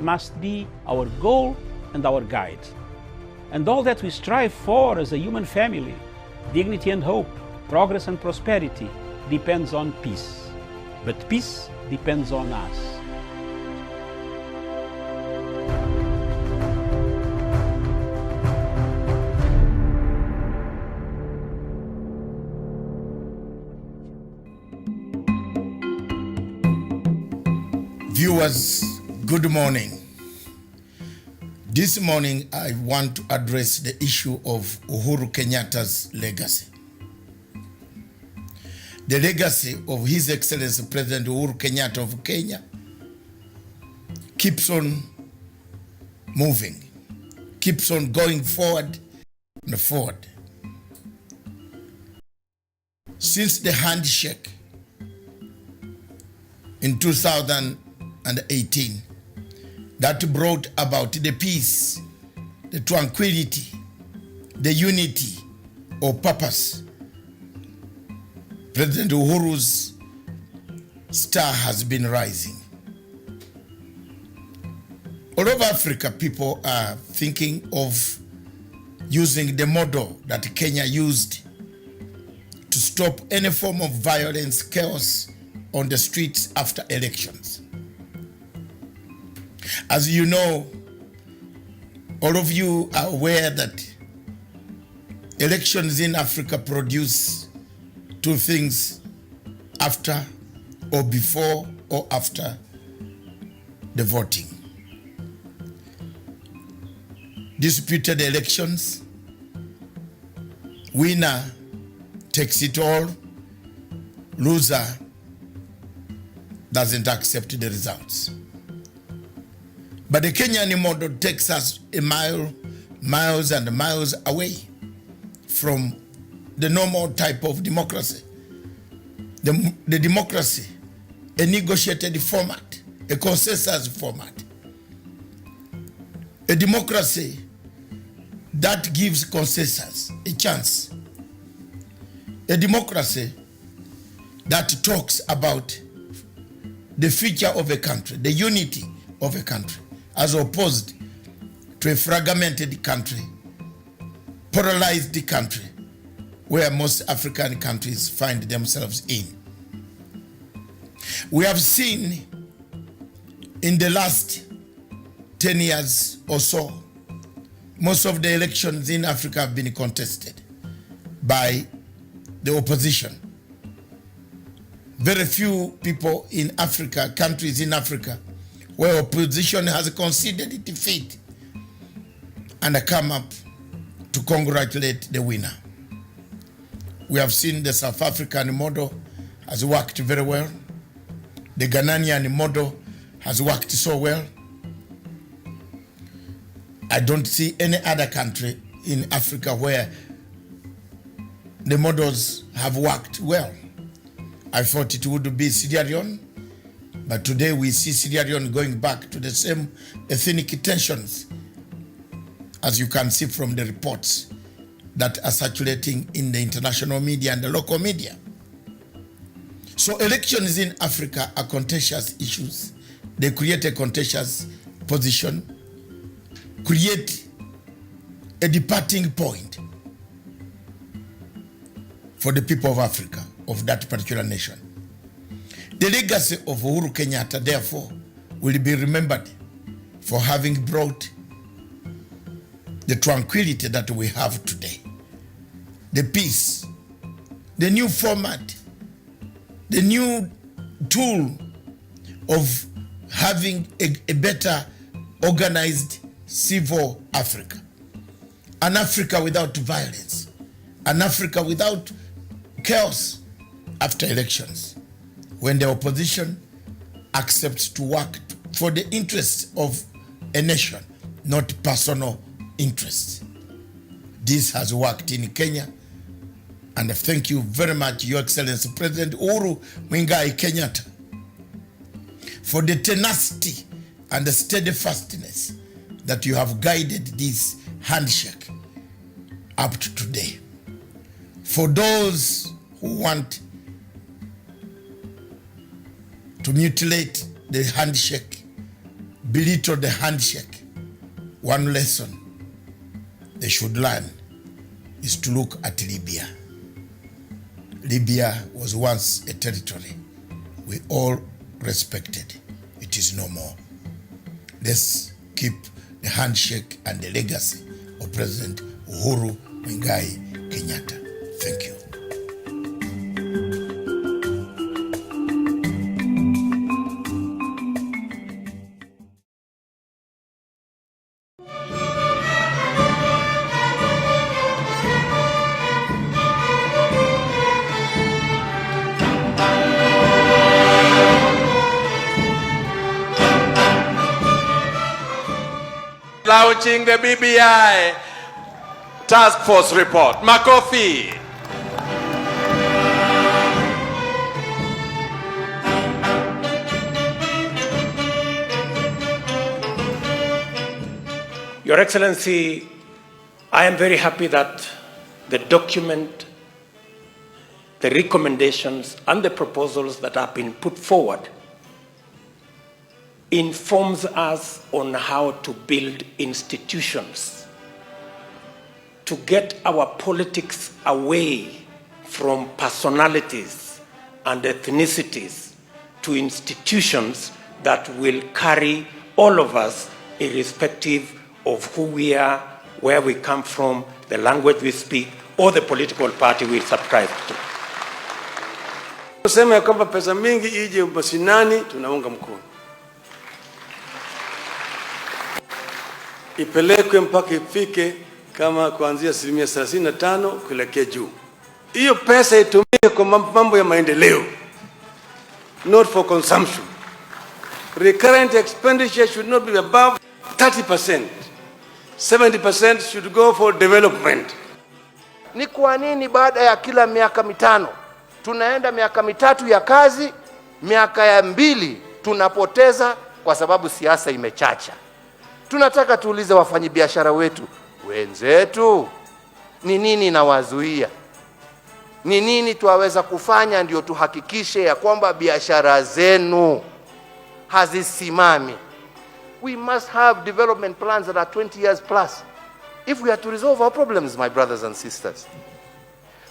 must be our goal and our guide. And all that we strive for as a human family, dignity and hope, progress and prosperity, depends on peace. But peace depends on us. Viewers, good morning. This morning, I want to address the issue of Uhuru Kenyatta's legacy. The legacy of His Excellency President Uhuru Kenyatta of Kenya keeps on moving, keeps on going forward and forward. Since the handshake in 2018, that brought about the peace, the tranquility, the unity of purpose, President Uhuru's star has been rising. All over Africa, people are thinking of using the model that Kenya used to stop any form of violence, chaos on the streets after elections. As you know, all of you are aware that elections in Africa produce two things: after or before or after the voting. Disputed elections, winner takes it all, loser doesn't accept the results. But the Kenyan model takes us miles and miles away from the normal type of democracy. The democracy, a negotiated format, a consensus format. A democracy that gives consensus a chance. A democracy that talks about the future of a country, the unity of a country, as opposed to a fragmented country, polarized country, where most African countries find themselves in. We have seen in the last 10 years or so, most of the elections in Africa have been contested by the opposition. Very few people in Africa, countries in Africa, where opposition has conceded defeat and come up to congratulate the winner. We have seen the South African model has worked very well. The Ghanaian model has worked so well. I don't see any other country in Africa where the models have worked well. I thought it would be Sierra Leone, but today we see Sierra Leone going back to the same ethnic tensions, as you can see from the reports that are circulating in the international media and the local media. So elections in Africa are contentious issues. They create a contentious position, create a departing point for the people of Africa, of that particular nation. The legacy of Uhuru Kenyatta, therefore, will be remembered for having brought the tranquility that we have today, the peace, the new format, the new tool of having a better organized civil Africa, an Africa without violence, an Africa without chaos after elections, when the opposition accepts to work for the interests of a nation, not personal interests. This has worked in Kenya, and thank you very much, Your Excellency President Uhuru Muigai Kenyatta, for the tenacity and the steadfastness that you have guided this handshake up to today. For those who want to mutilate the handshake, belittle the handshake. One lesson they should learn is to look at Libya. Libya was once a territory we all respected. It is no more. Let's keep the handshake and the legacy of President Uhuru Muigai Kenyatta. Thank you. Launching the BBI Task Force report. Makofi. Your Excellency, I am very happy that the document, the recommendations and the proposals that have been put forward informs us on how to build institutions to get our politics away from personalities and ethnicities to institutions that will carry all of us irrespective of who we are, where we come from, the language we speak, or the political party we subscribe to. Kusema ya kwamba pesa mingi ije mashinani, tunaunga mkono. Ipelekwe mpaka ifike kama kuanzia 35% kuelekea juu. Hiyo pesa itumike kwa mambo ya maendeleo, not for consumption. Recurrent expenditure should not be above 30%. 70% should go for development. Ni kwa nini baada ya kila miaka mitano tunaenda miaka mitatu ya kazi, miaka ya 2 tunapoteza kwa sababu siasa imechacha? Tunataka tuulize wafanyabiashara wetu wenzetu, ni nini inawazuia? Ni nini tuwaweza kufanya ndio tuhakikishe ya kwamba biashara zenu hazisimami? We must have development plans that are 20 years plus if we are to resolve our problems, my brothers and sisters.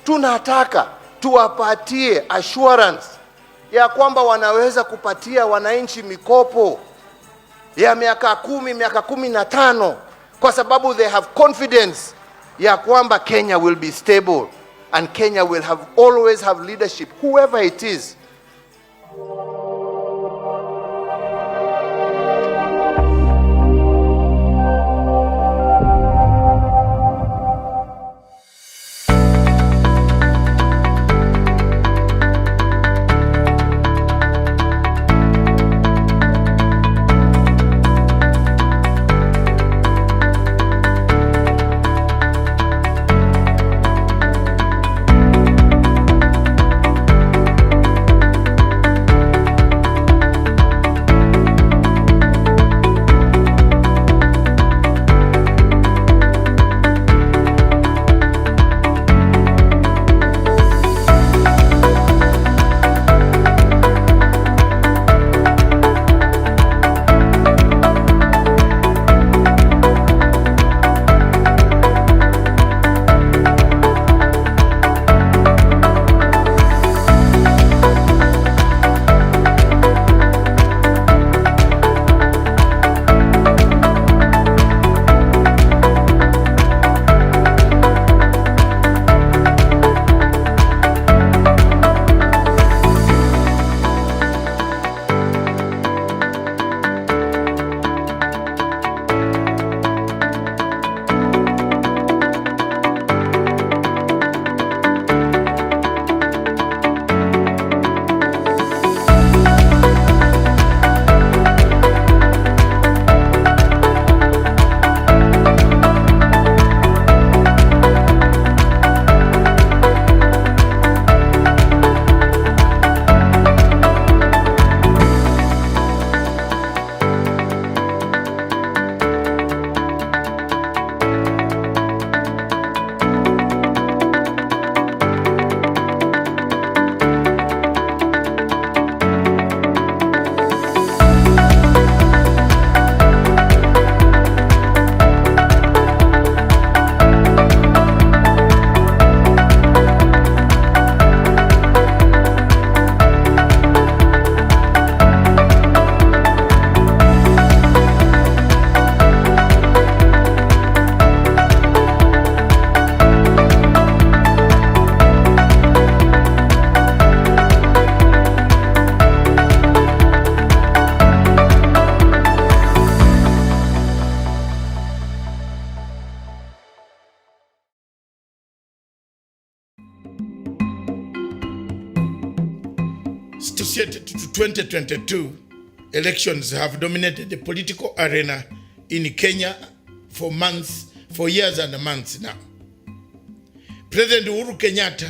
Tunataka tuwapatie assurance ya kwamba wanaweza kupatia wananchi mikopo ya miaka 10, miaka 15, kwa sababu they have confidence ya kwamba Kenya will be stable and Kenya will always have leadership, whoever it is. associated to 2022 elections have dominated the political arena in Kenya for years and months now. President Uhuru Kenyatta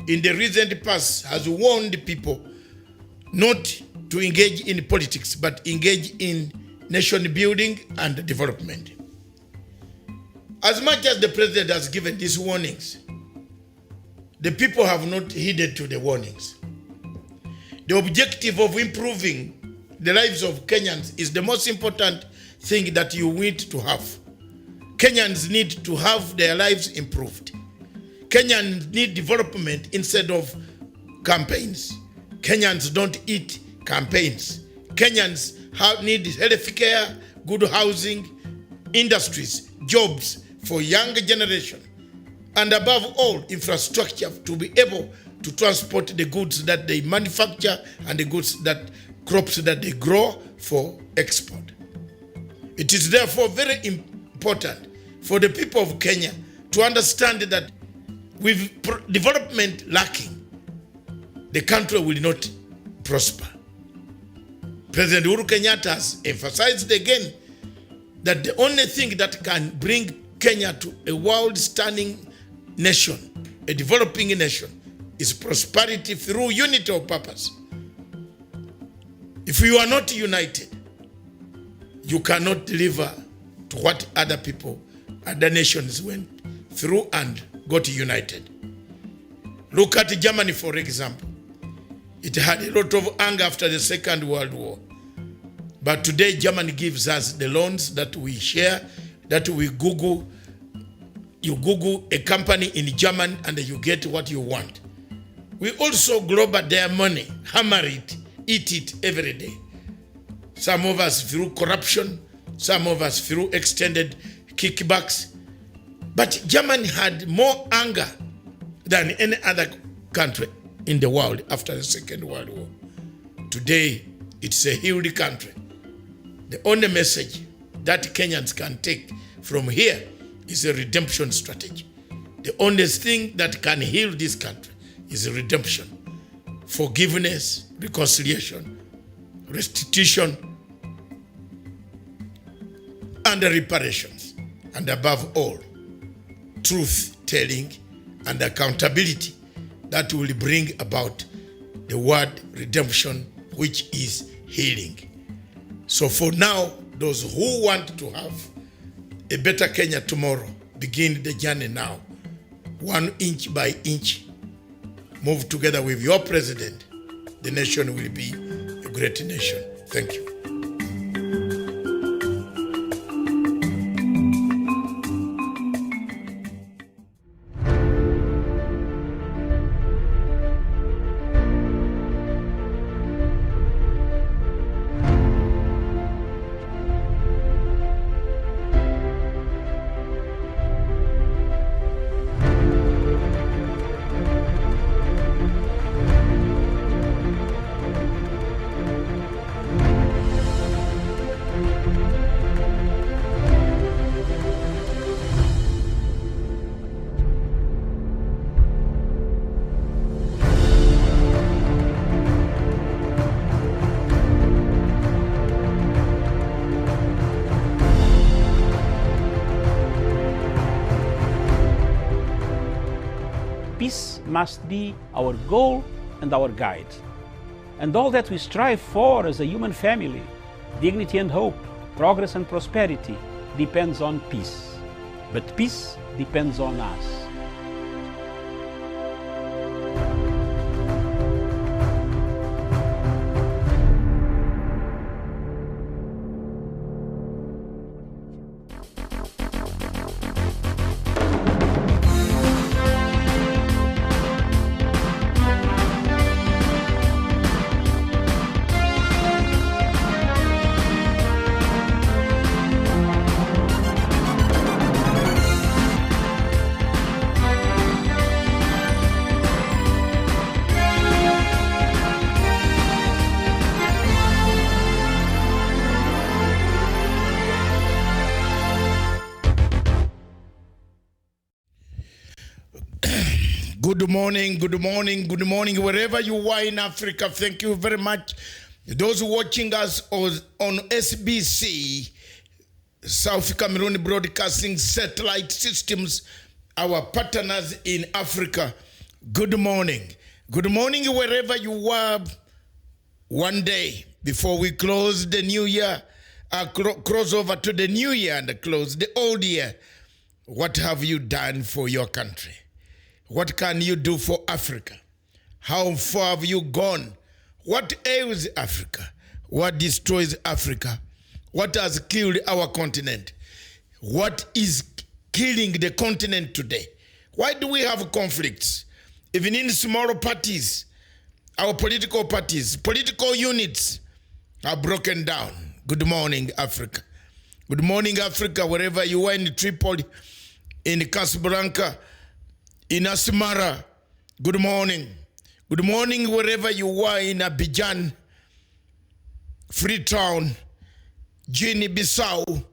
in the recent past has warned people not to engage in politics, but engage in nation building and development. As much as the president has given these warnings, the people have not heeded to the warnings. The objective of improving the lives of Kenyans is the most important thing that you need to have. Kenyans need to have their lives improved. Kenyans need development instead of campaigns. Kenyans don't eat campaigns. Kenyans need health care, good housing, industries, jobs for younger generation, and above all, infrastructure to be able to transport the goods that they manufacture and the crops that they grow for export. It is therefore very important for the people of Kenya to understand that with development lacking, the country will not prosper. President Uhuru Kenyatta has emphasized again that the only thing that can bring Kenya to a world-standing nation, a developing nation, is prosperity through unity of purpose. If you are not united, you cannot deliver to what other people, other nations went through and got united. Look at Germany, for example. It had a lot of anger after the Second World War. But today, Germany gives us the loans that we share, that we Google. You Google a company in Germany and you get what you want. We also global their money, hammer it, eat it every day. Some of us through corruption, some of us through extended kickbacks. But Germany had more anger than any other country in the world after the Second World War. Today, it's a healed country. The only message that Kenyans can take from here is a redemption strategy. The only thing that can heal this country is redemption, forgiveness, reconciliation, restitution, and reparations. And above all, truth-telling and accountability that will bring about the word redemption, which is healing. So for now, those who want to have a better Kenya tomorrow, begin the journey now. 1 inch by inch, move together with your president. The nation will be a great nation. Thank you. Peace must be our goal and our guide. And all that we strive for as a human family, dignity and hope, progress and prosperity, depends on peace. But peace depends on us. Good morning, good morning, good morning, wherever you are in Africa. Thank you very much. Those watching us on SBC, South Cameroon Broadcasting Satellite Systems, our partners in Africa, good morning. Good morning, wherever you are. One day before we close the new year, cross over to the new year and close the old year, what have you done for your country? What can you do for Africa? How far have you gone? What ails Africa? What destroys Africa? What has killed our continent? What is killing the continent today? Why do we have conflicts? Even in smaller parties, our political parties, political units are broken down. Good morning, Africa. Good morning, Africa, wherever you are in Tripoli, in Casablanca, in Asmara. Good morning. Good morning, wherever you are in Abidjan, Freetown, Guinea-Bissau.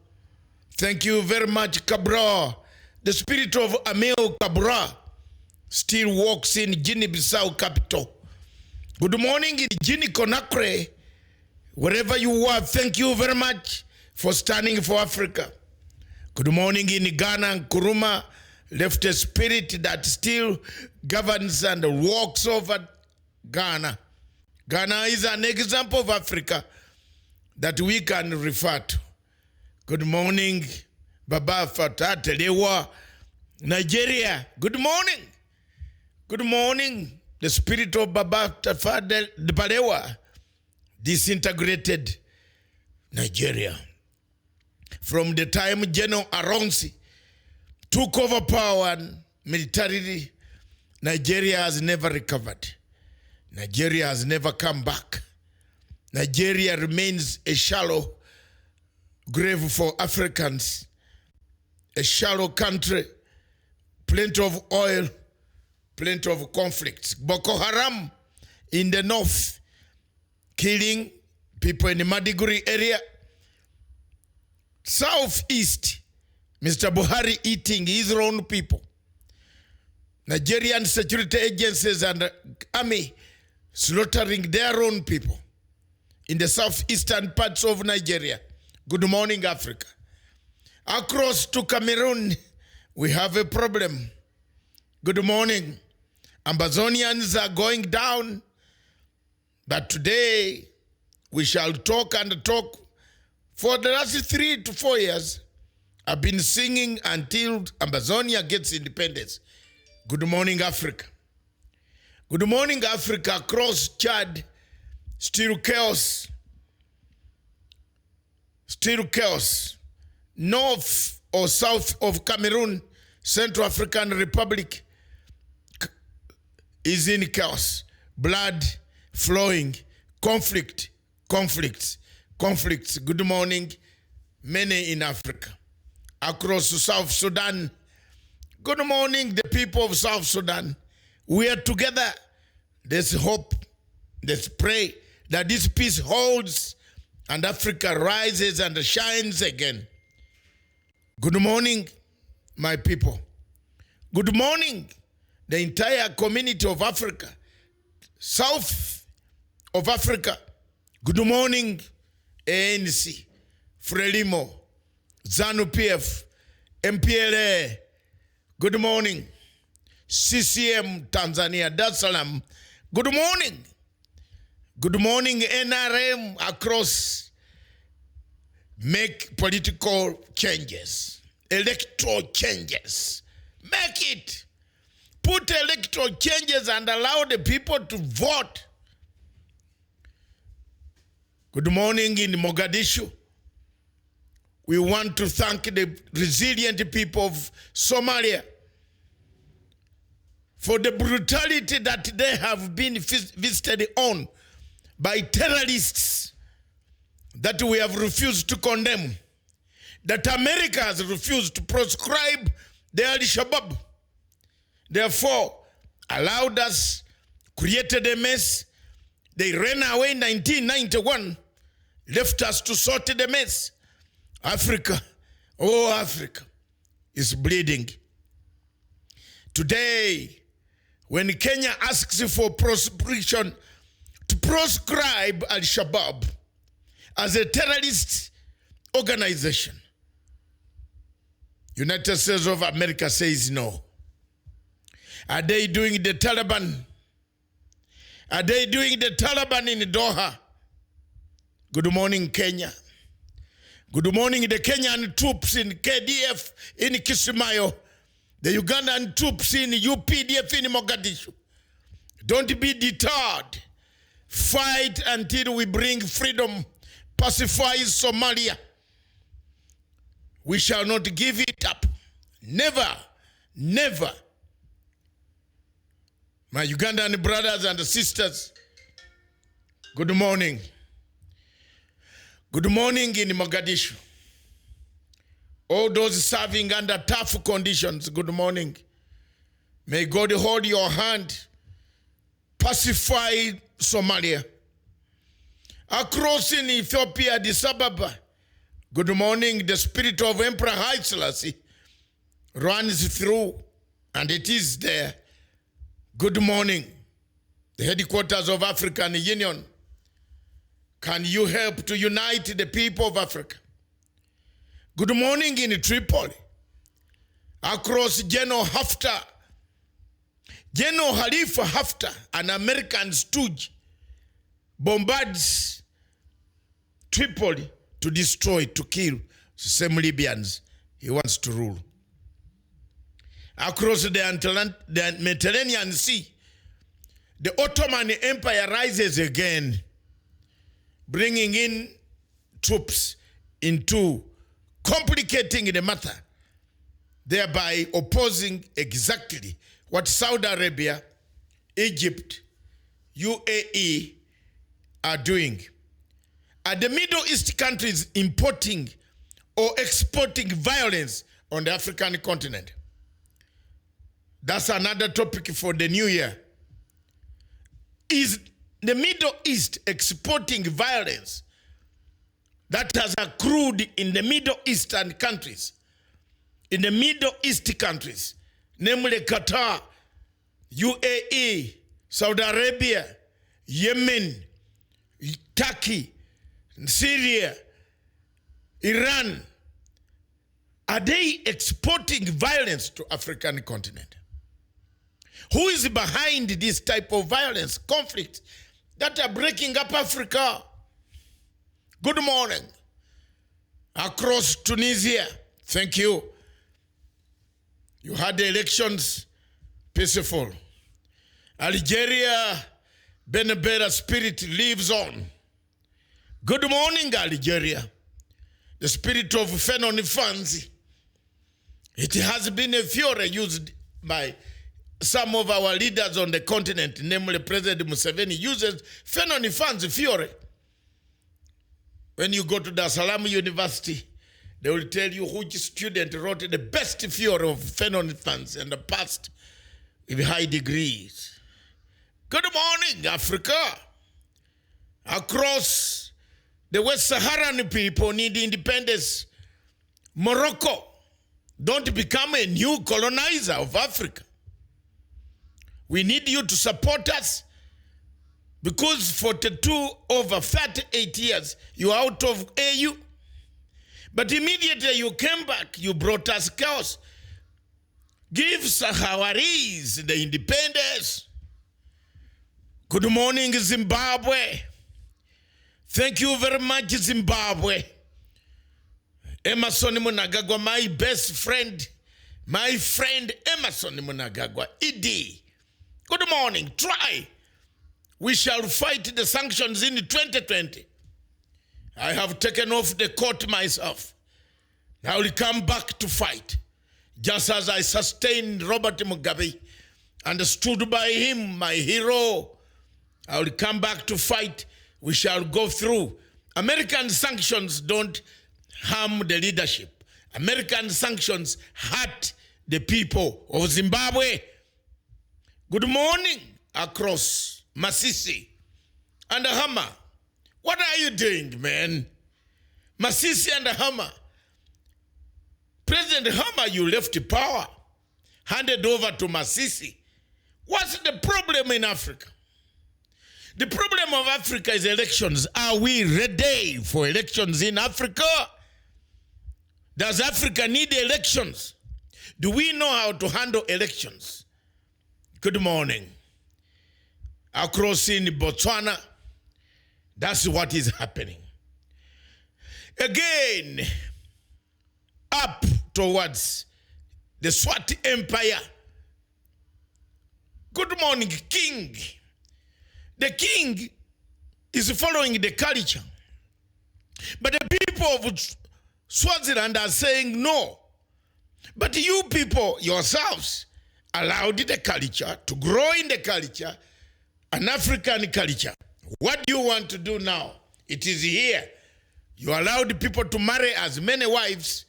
Thank you very much, Cabra. The spirit of Amel Cabra still walks in Guinea-Bissau capital. Good morning in Guinea-Conakry, wherever you are. Thank you very much for standing for Africa. Good morning in Ghana and Nkrumah, left a spirit that still governs and walks over Ghana. Ghana is an example of Africa that we can refer to. Good morning, Baba Fatah Telewa, Nigeria. Good morning. Good morning. The spirit of Baba Tafadel Balewa disintegrated Nigeria. From the time General Aronsi took over power militarily, Nigeria has never recovered. Nigeria has never come back. Nigeria remains a shallow grave for Africans, a shallow country, plenty of oil, plenty of conflicts. Boko Haram in the north, killing people in the Maiduguri area. Southeast, Mr. Buhari eating his own people. Nigerian security agencies and army slaughtering their own people in the southeastern parts of Nigeria. Good morning, Africa. Across to Cameroon, we have a problem. Good morning. Amazonians are going down, but today we shall talk and talk. For the last 3 to 4 years, I've been singing until Amazonia gets independence. Good morning, Africa. Good morning, Africa. Across Chad, still chaos. Still chaos. North or south of Cameroon, Central African Republic, is in chaos. Blood flowing, conflicts. Good morning, many in Africa. Across South Sudan, good morning, the people of South Sudan. We are together. There's hope. Let's pray that this peace holds and Africa rises and shines again. Good morning, my people. Good morning, the entire community of Africa, south of Africa. Good morning, ANC, Frelimo, ZANU-PF, MPLA. Good morning, CCM Tanzania, Dar es Salaam. Good morning. Good morning, NRM across. Make political changes, electoral changes. Make it. Put electoral changes and allow the people to vote. Good morning in Mogadishu. We want to thank the resilient people of Somalia for the brutality that they have been visited on by terrorists that we have refused to condemn, that America has refused to proscribe the Al-Shabaab. Therefore, allowed us, created a mess. They ran away in 1991, left us to sort the mess. Africa, oh Africa, is bleeding. Today, when Kenya asks for proscription to proscribe Al-Shabaab as a terrorist organization, United States of America says no. Are they doing the Taliban? Are they doing the Taliban in Doha? Good morning, Kenya. Good morning, the Kenyan troops in KDF in Kismayo, the Ugandan troops in UPDF in Mogadishu. Don't be deterred. Fight until we bring freedom, pacify Somalia. We shall not give it up. Never, never. My Ugandan brothers and sisters, good morning. Good morning in Mogadishu. All those serving under tough conditions, good morning. May God hold your hand, pacify Somalia. Across in Ethiopia, Addis Ababa, good morning, the spirit of Emperor Haile Selassie runs through, and it is there. Good morning, the headquarters of African Union. Can you help to unite the people of Africa? Good morning in Tripoli. Across General Haftar, General Khalifa Haftar, an American stooge, bombards Tripoli to destroy, to kill the same Libyans he wants to rule. Across the Mediterranean Sea, the Ottoman Empire rises again, bringing in troops into complicating the matter, thereby opposing exactly what Saudi Arabia, Egypt, UAE are doing. Are the Middle East countries importing or exporting violence on the African continent? That's another topic for the new year. Is the Middle East exporting violence that has accrued in the Middle Eastern countries? In the Middle East countries, namely Qatar, UAE, Saudi Arabia, Yemen, Turkey, Syria, Iran, are they exporting violence to African continent? Who is behind this type of violence, conflict that are breaking up Africa? Good morning. Across Tunisia, thank you. You had the elections peaceful. Algeria, Benebera spirit lives on. Good morning, Algeria. The spirit of Fenon Fancy. It has been a fury used by some of our leaders on the continent, namely President Museveni, uses Fenon Fancy fury. When you go to Dar es Salaam University, they will tell you which student wrote the best fury of Fenon Fancy and passed with high degrees. Good morning, Africa. Across the West Saharan people need independence. Morocco, don't become a new colonizer of Africa. We need you to support us because for over 38 years, you are out of AU. But immediately you came back, you brought us chaos. Give Sahawaris the independence. Good morning, Zimbabwe. Thank you very much, Zimbabwe. Emerson Mnangagwa, my best friend, my friend Emerson Mnangagwa, ED. Good morning, try. We shall fight the sanctions in 2020. I have taken off the coat myself. I will come back to fight. Just as I sustained Robert Mugabe and stood by him, my hero, I will come back to fight. We shall go through. American sanctions don't harm the leadership. American sanctions hurt the people of Zimbabwe. Good morning across Masisi and Hama. What are you doing, man? Masisi and Hama. President Hama, you left power, handed over to Masisi. What's the problem in Africa? The problem of Africa is elections. Are we ready for elections in Africa? Does Africa need elections? Do we know how to handle elections? Good morning. Across in Botswana, that's what is happening. Again, up towards the Swat Empire. Good morning, King. The king is following the culture. But the people of Swaziland are saying no. But you people yourselves allowed the culture to grow in the culture, an African culture. What do you want to do now? It is here. You allowed people to marry as many wives.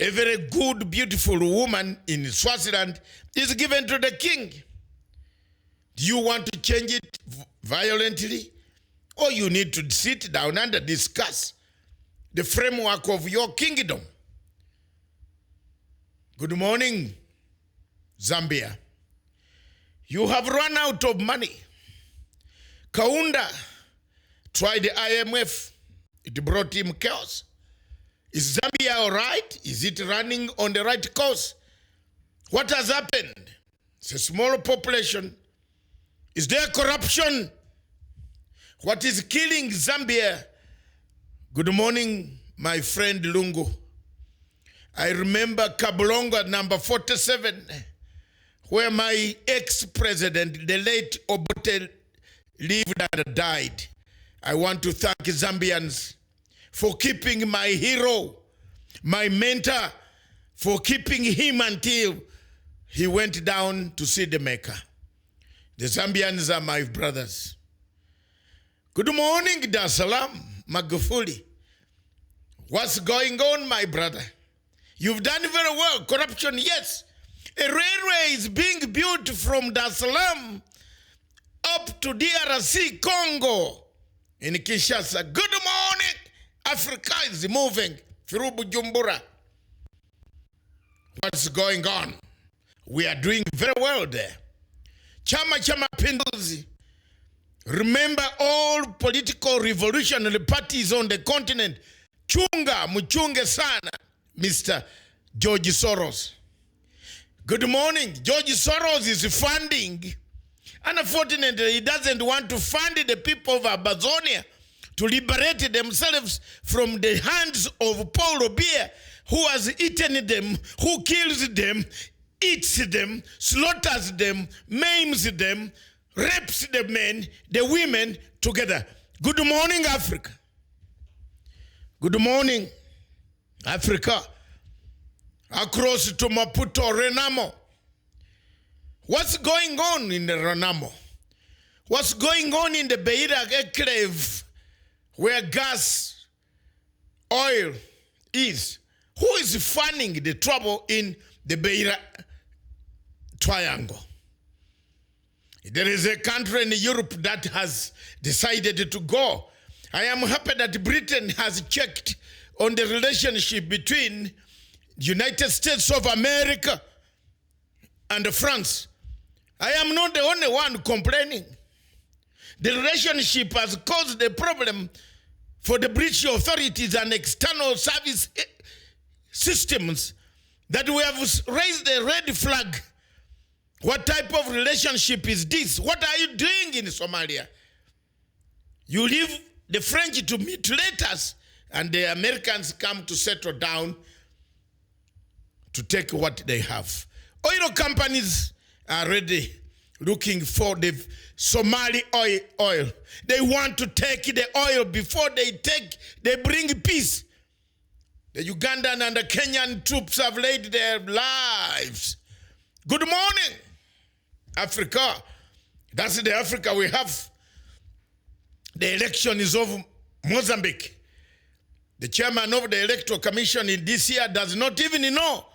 A very good, beautiful woman in Swaziland is given to the king. Do you want to change it violently? Or you need to sit down and discuss the framework of your kingdom? Good morning, Zambia. You have run out of money. Kaunda tried the IMF. It brought him chaos. Is Zambia all right? Is it running on the right course? What has happened? It's a small population. Is there corruption? What is killing Zambia? Good morning, my friend Lungu. I remember Kabulonga number 47, where my ex-president, the late Obote, lived and died. I want to thank Zambians for keeping my hero, my mentor, for keeping him until he went down to see the Maker. The Zambians are my brothers. Good morning, Dar es Salaam, Magufuli. What's going on, my brother? You've done very well. Corruption, yes. A railway is being built from Dar es Salaam up to DRC, Congo, in Kinshasa. Good morning. Africa is moving through Bujumbura. What's going on? We are doing very well there. Chama Mapinduzi. Remember all political revolutionary parties on the continent. Chunga, muchunge sana, Mr. George Soros. Good morning. George Soros is funding. Unfortunately, he doesn't want to fund the people of Amazonia to liberate themselves from the hands of Paul Biya, who has eaten them, who kills them, eats them, slaughters them, maims them, rapes the men, the women together. Good morning, Africa. Good morning, Africa. Across to Maputo, Renamo. What's going on in the Renamo? What's going on in the Beira enclave where gas, oil is? Who is funding the trouble in the Beira Triangle? There is a country in Europe that has decided to go. I am happy that Britain has checked on the relationship between the United States of America and France. I am not the only one complaining. The relationship has caused a problem for the British authorities and external service systems that we have raised a red flag. What type of relationship is this? What are you doing in Somalia? You leave the French to mutilate us, and the Americans come to settle down to take what they have. Oil companies are ready, looking for the Somali oil. They want to take the oil before they bring peace. The Ugandan and the Kenyan troops have laid their lives. Good morning, Africa. That's the Africa we have. The election is of Mozambique. The chairman of the Electoral Commission in this year does not even know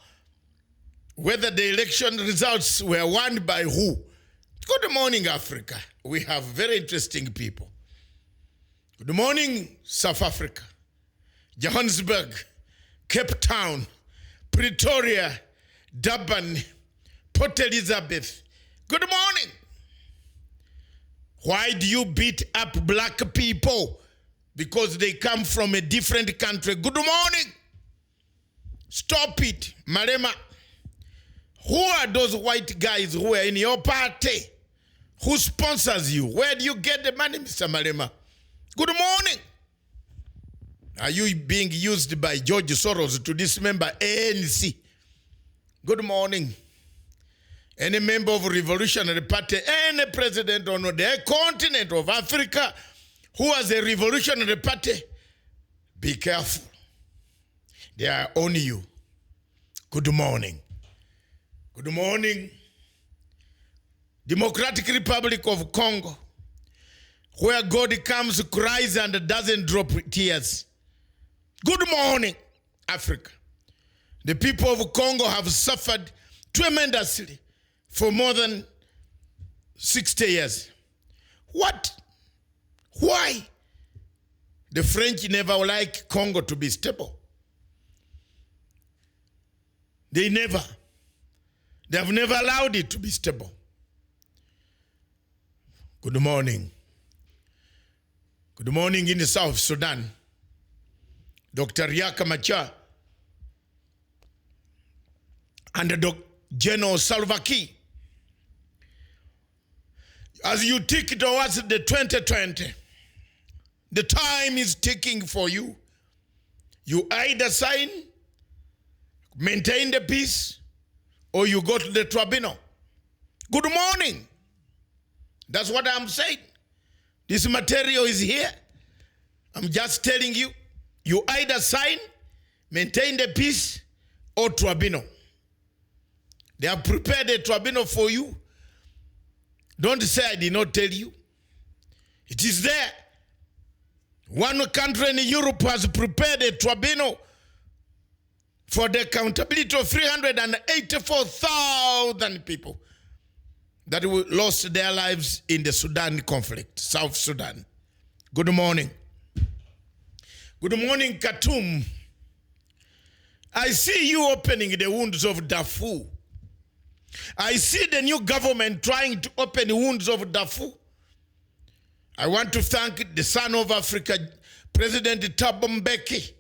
whether the election results were won by who. Good morning, Africa. We have very interesting people. Good morning, South Africa, Johannesburg, Cape Town, Pretoria, Durban, Port Elizabeth. Good morning. Why do you beat up black people? Because they come from a different country. Good morning. Stop it, Malema. Who are those white guys who are in your party? Who sponsors you? Where do you get the money, Mr. Malema? Good morning. Are you being used by George Soros to dismember ANC? Good morning. Any member of Revolutionary Party, any president on the continent of Africa who has a Revolutionary Party, be careful. They are on you. Good morning. Good morning. Democratic Republic of Congo, where God comes, cries, and doesn't drop tears. Good morning, Africa. The people of Congo have suffered tremendously for more than 60 years. What? Why? The French never like Congo to be stable. They have never allowed it to be stable. Good morning. Good morning in the South Sudan. Dr. Riek Machar and General Salva Kiir. As you tick towards the 2020, the time is ticking for you. You either sign, maintain the peace, or you go to the tribunal. Good morning. That's what I'm saying. This material is here. I'm just telling you, you either sign, maintain the peace, or tribunal. They have prepared a tribunal for you. Don't say I did not tell you. It is there. One country in Europe has prepared a tribunal for the accountability of 384,000 people that lost their lives in the Sudan conflict, South Sudan. Good morning. Good morning, Khartoum. I see you opening the wounds of Darfur. I see the new government trying to open the wounds of Darfur. I want to thank the Son of Africa, President Thabo Mbeki,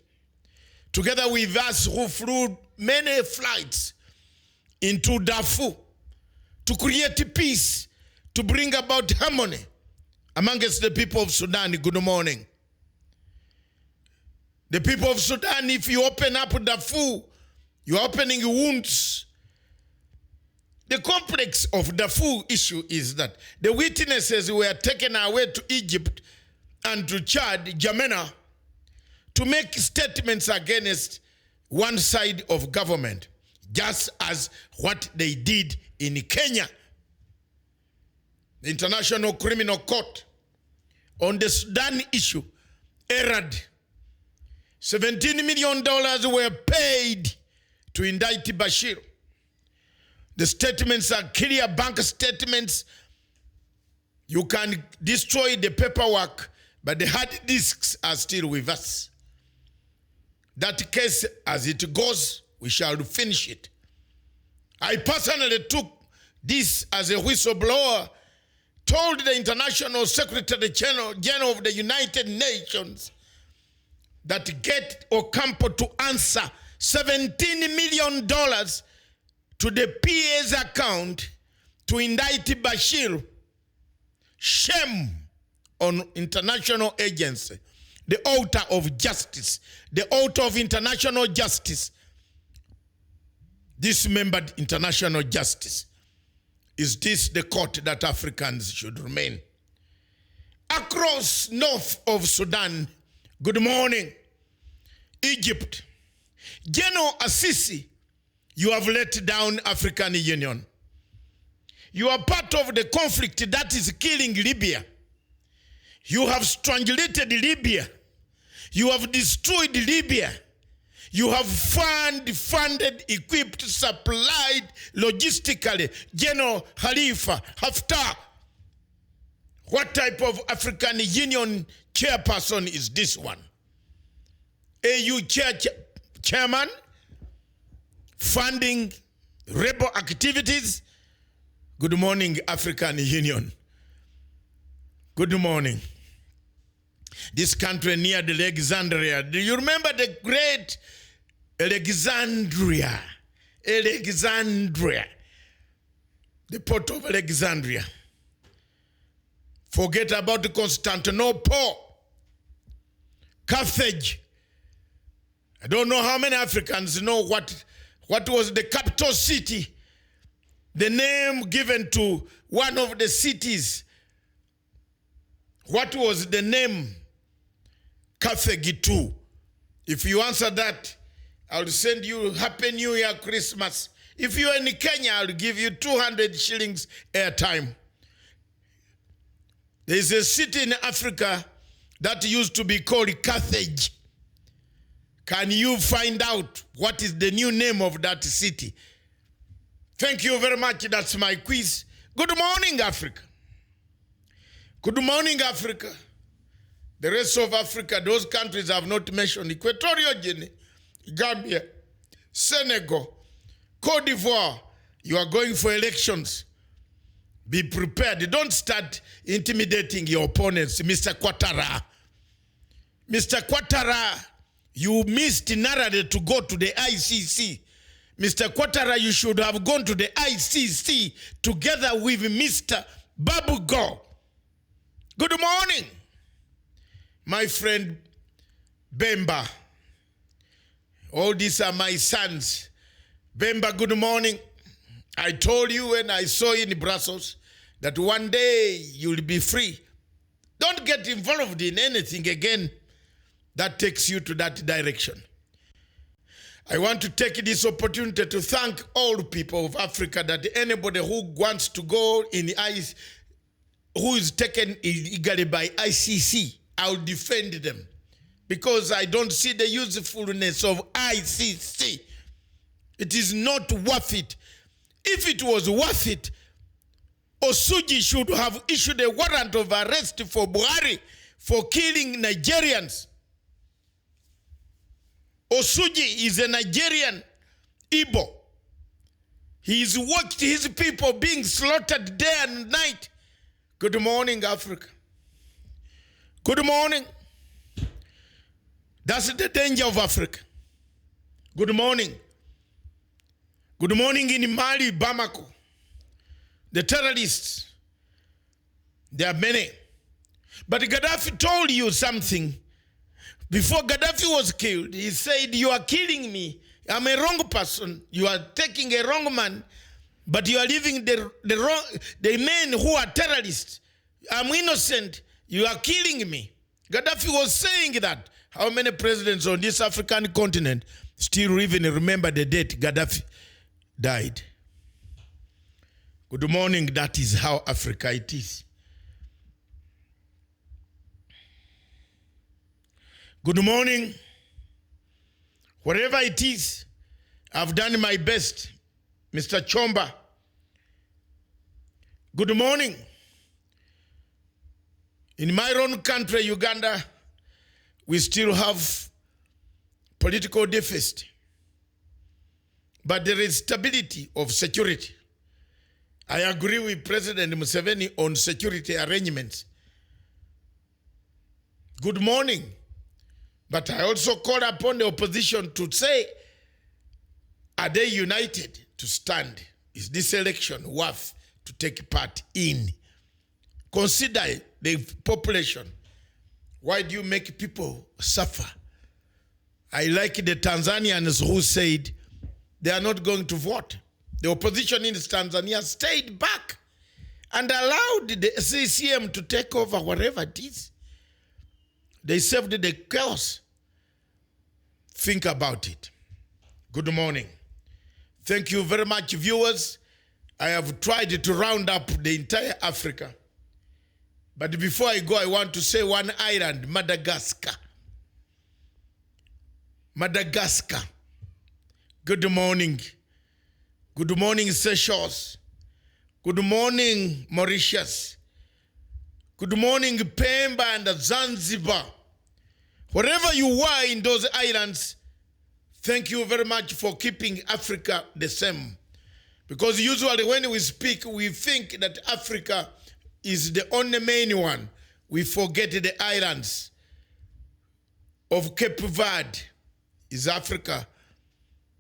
together with us who flew many flights into Darfur to create peace, to bring about harmony amongst the people of Sudan. Good morning. The people of Sudan, if you open up Darfur, you're opening wounds. The complex of Darfur issue is that the witnesses were taken away to Egypt and to Chad, Jamena, to make statements against one side of government, just as what they did in Kenya. The International Criminal Court on the Sudan issue erred. $17 million were paid to indict Bashir. The statements are clear bank statements. You can destroy the paperwork, but the hard disks are still with us. That case, as it goes, we shall finish it. I personally took this as a whistleblower, told the International Secretary General of the United Nations that get Ocampo to answer $17 million to the PA's account to indict Bashir. Shame on international agency, the author of justice, the author of international justice, dismembered international justice. Is this the court that Africans should remain? Across north of Sudan, good morning. Egypt, General Assisi, you have let down African Union. You are part of the conflict that is killing Libya. You have strangulated Libya. You have destroyed Libya. You have funded, equipped, supplied logistically General Khalifa Haftar. What type of African Union chairperson is this one? AU chairman funding rebel activities? Good morning, African Union. Good morning. This country near the Alexandria. Do you remember the great Alexandria? Alexandria. The port of Alexandria. Forget about Constantinople. Carthage. I don't know how many Africans know what was the capital city, the name given to one of the cities. What was the name? Carthage too. If you answer that, I'll send you Happy New Year Christmas. If you're in Kenya, I'll give you 200 shillings airtime. There's a city in Africa that used to be called Carthage. Can you find out what is the new name of that city? Thank you very much. That's my quiz. Good morning, Africa. Good morning, Africa. The rest of Africa, those countries have not mentioned. Equatorial Guinea, Gambia, Senegal, Cote d'Ivoire. You are going for elections. Be prepared. Don't start intimidating your opponents, Mr. Ouattara. Mr. Ouattara, you missed narrowly to go to the ICC. Mr. Ouattara, you should have gone to the ICC together with Mr. Babugo. Good morning, my friend Bemba. All these are my sons. Bemba, good morning. I told you when I saw you in Brussels that one day you'll be free. Don't get involved in anything again that takes you to that direction. I want to take this opportunity to thank all people of Africa, that anybody who wants to go in the ICC, who is taken illegally by ICC, I'll defend them, because I don't see the usefulness of ICC. It is not worth it. If it was worth it, Osuji should have issued a warrant of arrest for Buhari for killing Nigerians. Osuji is a Nigerian Igbo. He's watched his people being slaughtered day and night. Good morning, Africa. Good morning. That's the danger of Africa. Good morning. Good morning in Mali, Bamako. The terrorists, there are many. But Gaddafi told you something. Before Gaddafi was killed, he said, you are killing me. I'm a wrong person. You are taking a wrong man, but you are leaving the men who are terrorists. I'm innocent. You are killing me. Gaddafi was saying that. How many presidents on this African continent still even remember the date Gaddafi died? Good morning. That is how Africa it is. Good morning. Whatever it is, I've done my best. Mr. Chomba. Good morning. In my own country, Uganda, we still have political deficit. But there is stability of security. I agree with President Museveni on security arrangements. Good morning. But I also call upon the opposition to say, are they united to stand? Is this election worth to take part in? Consider the population. Why do you make people suffer? I like the Tanzanians who said they are not going to vote. The opposition in Tanzania stayed back and allowed the CCM to take over whatever it is. They saved the chaos. Think about it. Good morning. Thank you very much, viewers. I have tried to round up the entire Africa. But before I go, I want to say one island, Madagascar. Madagascar. Good morning. Good morning, Seychelles. Good morning, Mauritius. Good morning, Pemba and Zanzibar. Wherever you were in those islands, thank you very much for keeping Africa the same. Because usually when we speak, we think that Africa is the only main one. we forget the islands of Cape Verde is Africa.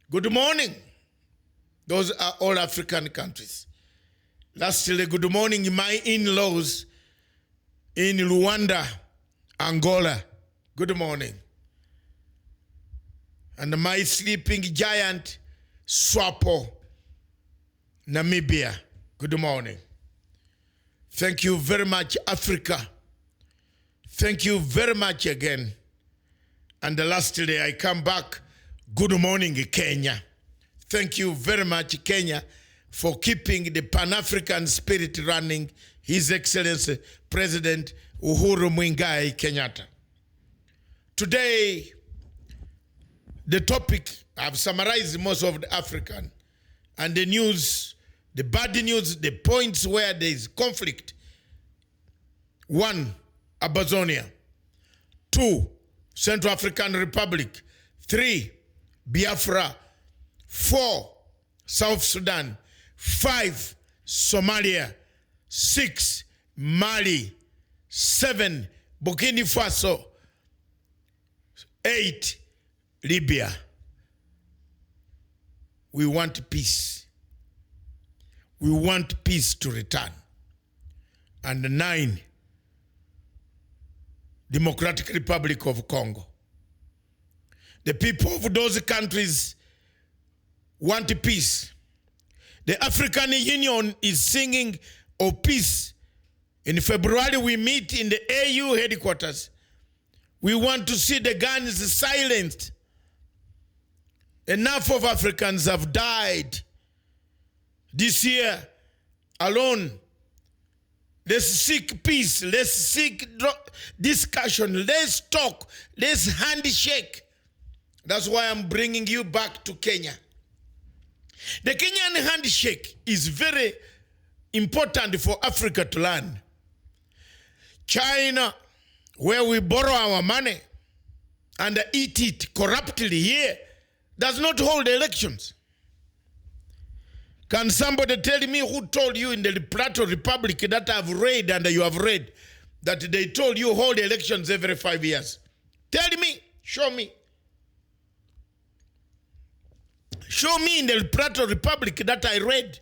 Good morning. Those are all African countries. Lastly, good morning, my in-laws in Rwanda, Angola. Good morning. And my sleeping giant, Swapo, Namibia. Good morning. Thank you very much, Africa. Thank you very much again. And lastly, I come back. Good morning, Kenya. Thank you very much, Kenya, for keeping the Pan-African spirit running. His Excellency President Uhuru Muigai Kenyatta. Today, the topic, I've summarized most of the African and the news, the bad news, the points where there is conflict. 1, Amazonia. 2, Central African Republic. 3, Biafra. 4, South Sudan. 5, Somalia. 6, Mali. 7, Burkina Faso. 8, Libya. We want peace. We want peace to return. And 9, Democratic Republic of Congo. The people of those countries want peace. The African Union is singing of peace. In February, we meet in the AU headquarters. We want to see the guns silenced. Enough of Africans have died. This year alone, let's seek peace. Let's seek discussion. Let's talk. Let's handshake. That's why I'm bringing you back to Kenya. The Kenyan handshake is very important for Africa to learn. China, where we borrow our money and eat it corruptly here, does not hold elections. Can somebody tell me who told you in the Plateau Republic that I've read and you have read that they told you hold elections every 5 years? Tell me, show me. Show me in the Plateau Republic that I read.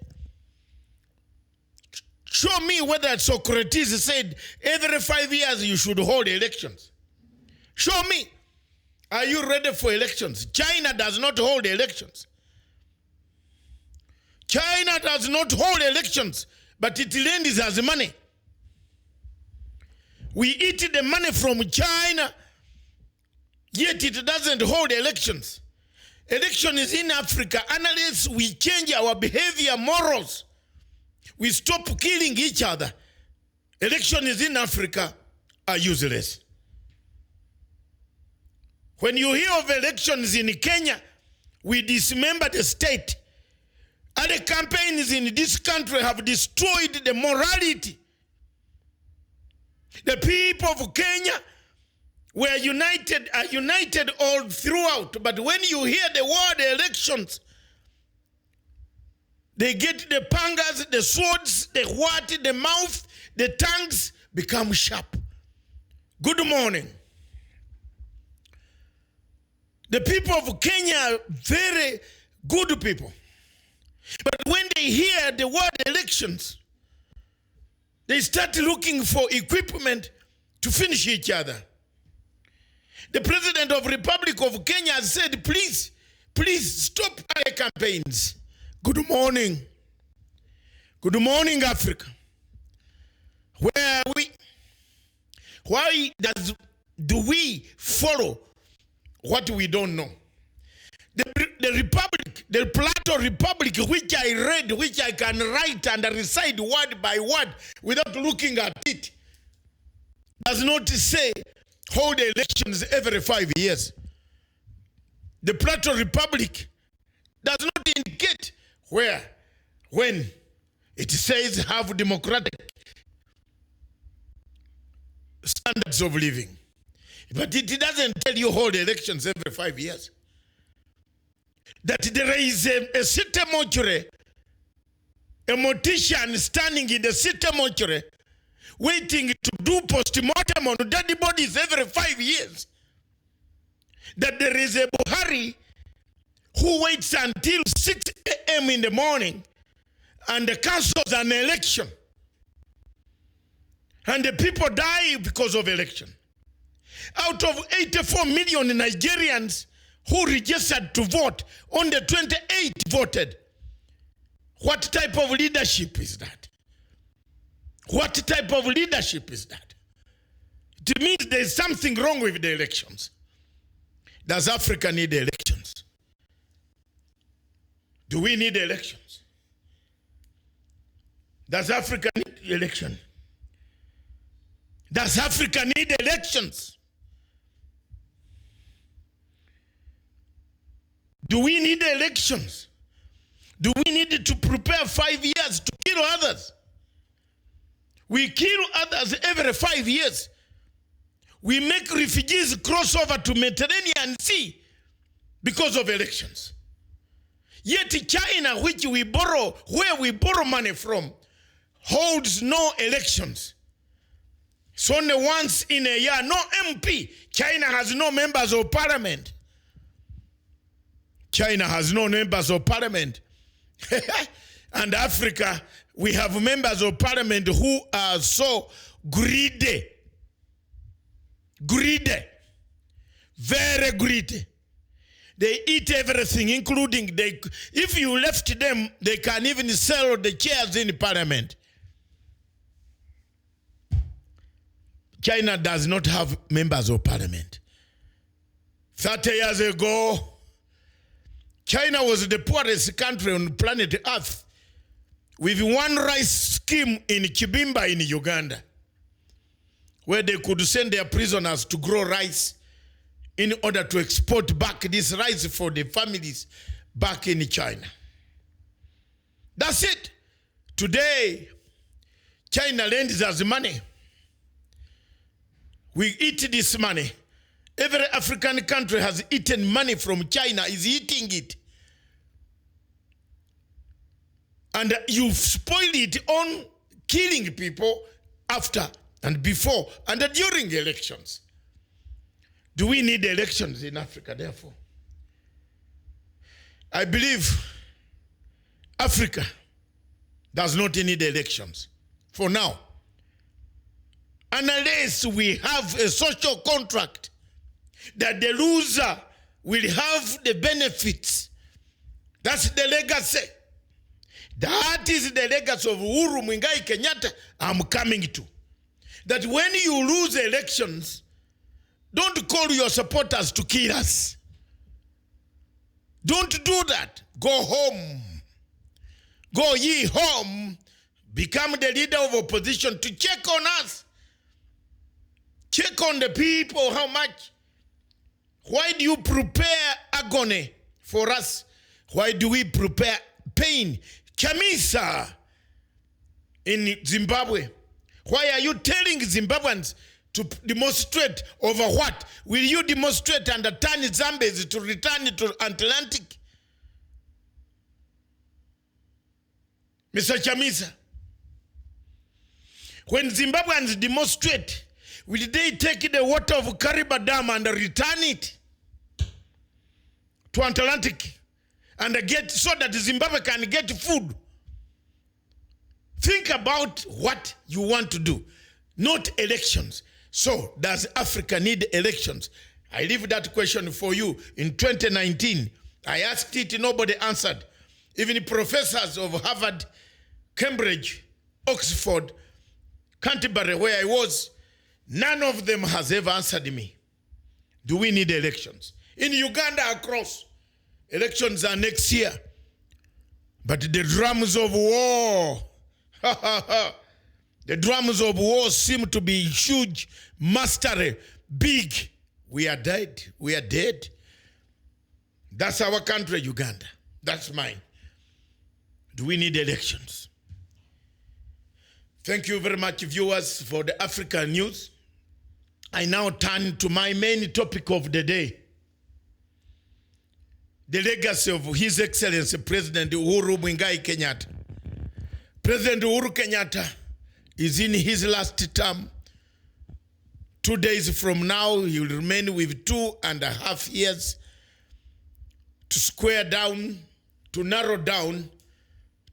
Show me whether Socrates said every 5 years you should hold elections. Show me. Are you ready for elections? China does not hold elections. China does not hold elections, but it lends us money. We eat the money from China, yet it doesn't hold elections. Election is in Africa unless we change our behavior, morals. We stop killing each other. Elections in Africa are useless. When you hear of elections in Kenya, we dismember the state. Other campaigns in this country have destroyed the morality. The people of Kenya are united all throughout. But when you hear the word elections, they get the pangas, the swords, the mouth, the tongues become sharp. Good morning. The people of Kenya are very good people. But when they hear the word elections, they start looking for equipment to finish each other. The President of the Republic of Kenya has said, please stop our campaigns. Good morning. Good morning, Africa. Where are we? Why do we follow what we don't know? The Republic, the Plateau Republic, which I read, which I can write and recite word by word without looking at it, does not say hold elections every 5 years. The Plateau Republic does not indicate when it says have democratic standards of living. But it doesn't tell you hold elections every 5 years. That there is a city mortuary, a mortician standing in the city mortuary waiting to do post-mortem on dead bodies every 5 years. That there is a Buhari who waits until 6 a.m. in the morning and cancels an election. And the people die because of election. Out of 84 million Nigerians who registered to vote, only 28 voted. What type of leadership is that? What type of leadership is that? It means there's something wrong with the elections. Does Africa need elections? Do we need elections? Does Africa need election? Does Africa need elections? Do we need elections? Do we need to prepare 5 years to kill others? We kill others every 5 years. We make refugees cross over to Mediterranean Sea because of elections. Yet China, where we borrow money from, holds no elections. It's only once in a year, no MP. China has no members of parliament. China has no members of parliament. And Africa, we have members of parliament who are so greedy. Greedy. Very greedy. They eat everything, including if you left them, they can even sell the chairs in parliament. China does not have members of parliament. 30 years ago, China was the poorest country on planet Earth, with one rice scheme in Kibimba in Uganda, where they could send their prisoners to grow rice in order to export back this rice for the families back in China. That's it. Today, China lends us money. We eat this money. Every African country has eaten money from China, is eating it. And you spoil it on killing people after and before and during elections. Do we need elections in Africa, therefore? I believe Africa does not need elections for now, unless we have a social contract that the loser will have the benefits. That's the legacy. That is the legacy of Uhuru Muigai Kenyatta I'm coming to. That when you lose elections, don't call your supporters to kill us. Don't do that. Go home. Go ye home. Become the leader of opposition to check on us. Check on the people, how much. Why do you prepare agony for us? Why do we prepare pain? Chamisa in Zimbabwe. Why are you telling Zimbabweans to demonstrate over what? Will you demonstrate and turn Zambezi to return to Atlantic? Mr. Chamisa, when Zimbabweans demonstrate, will they take the water of Kariba Dam and return it to Atlantic and get so that Zimbabwe can get food? Think about what you want to do, not elections. So, does Africa need elections? I leave that question for you. In 2019, I asked it, nobody answered. Even professors of Harvard, Cambridge, Oxford, Canterbury, where I was, none of them has ever answered me. Do we need elections? In Uganda, across, elections are next year. But the drums of war, the drums of war seem to be huge, mastery, big. We are dead. We are dead. That's our country, Uganda. That's mine. Do we need elections? Thank you very much, viewers, for the African news. I now turn to my main topic of the day. The legacy of His Excellency President Uhuru Muigai Kenyatta. President Uhuru Kenyatta is in his last term. 2 days from now, he will remain with 2.5 years to square down, to narrow down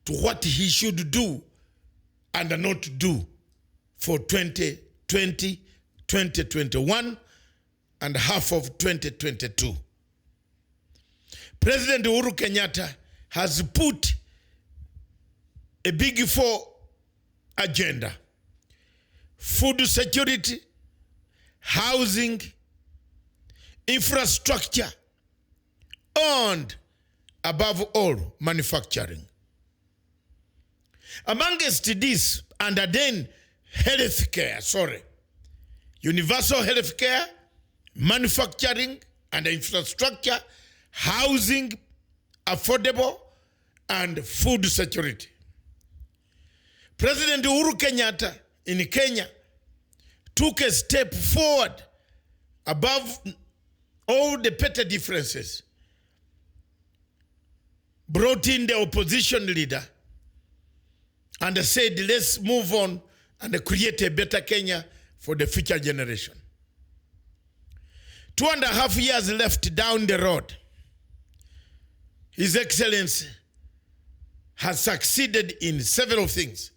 to what he should do and not do for 2020, 2021, and half of 2022. President Uhuru Kenyatta has put a big four agenda: food security, housing, infrastructure, and above all, manufacturing. Amongst this, and then universal health care, manufacturing and infrastructure, housing, affordable, and food security. President Uhuru Kenyatta in Kenya took a step forward above all the petty differences, brought in the opposition leader and said, let's move on and create a better Kenya for the future generation. 2.5 years left down the road. His Excellency has succeeded in several things.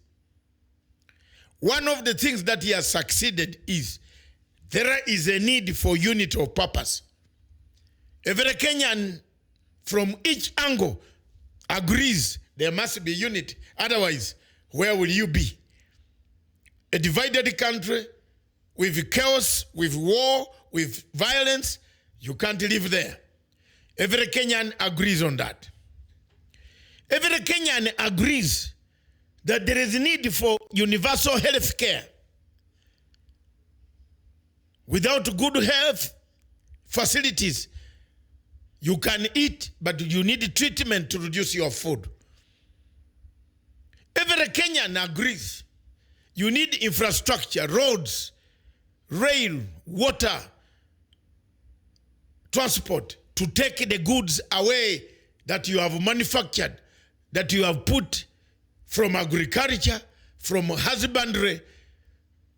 One of the things that he has succeeded is there is a need for unity of purpose. Every Kenyan from each angle agrees there must be unity. Otherwise, where will you be? A divided country with chaos, with war, with violence, you can't live there. Every Kenyan agrees on that. Every Kenyan agrees that there is a need for universal health care. Without good health facilities, you can eat, but you need treatment to reduce your food. Every Kenyan agrees you need infrastructure, roads, rail, water, transport to take the goods away that you have manufactured, that you have put from agriculture, from husbandry,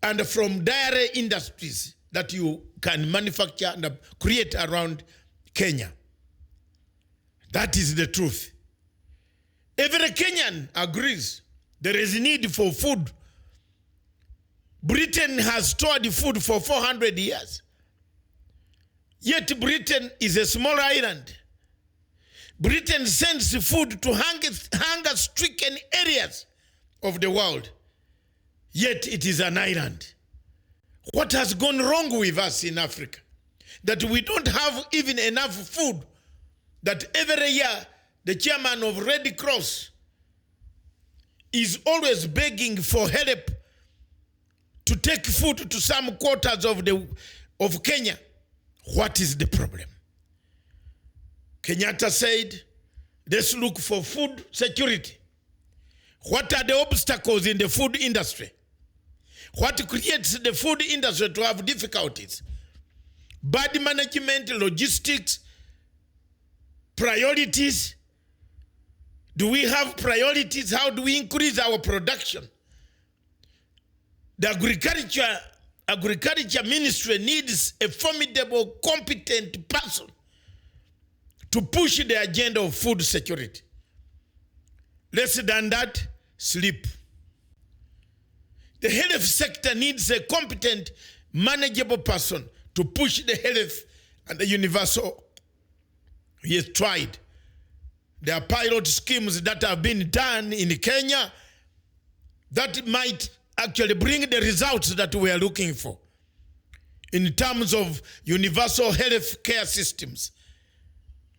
and from dairy industries that you can manufacture and create around Kenya. That is the truth. Every Kenyan agrees there is a need for food. Britain has stored food for 400 years. Yet Britain is a small island. Britain sends food to hunger-stricken areas of the world. Yet it is an island. What has gone wrong with us in Africa? That we don't have even enough food. That every year the chairman of Red Cross is always begging for help to take food to some quarters of Kenya. What is the problem? Kenyatta said, let's look for food security. What are the obstacles in the food industry? What creates the food industry to have difficulties? Bad management, logistics, priorities. Do we have priorities? How do we increase our production? The agriculture ministry needs a formidable, competent person to push the agenda of food security. Less than that, sleep. The health sector needs a competent, manageable person to push the health and the universal. He has tried. There are pilot schemes that have been done in Kenya that might actually bring the results that we are looking for in terms of universal health care systems.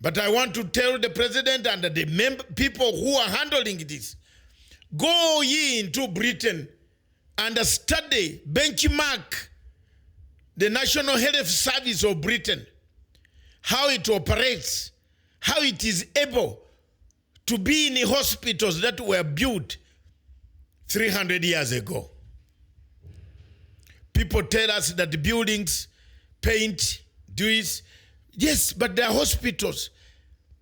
But I want to tell the president and the people who are handling this, go ye into Britain and study, benchmark the National Health Service of Britain, how it operates, how it is able to be in hospitals that were built 300 years ago. People tell us that the buildings, paint, do it. Yes, but there are hospitals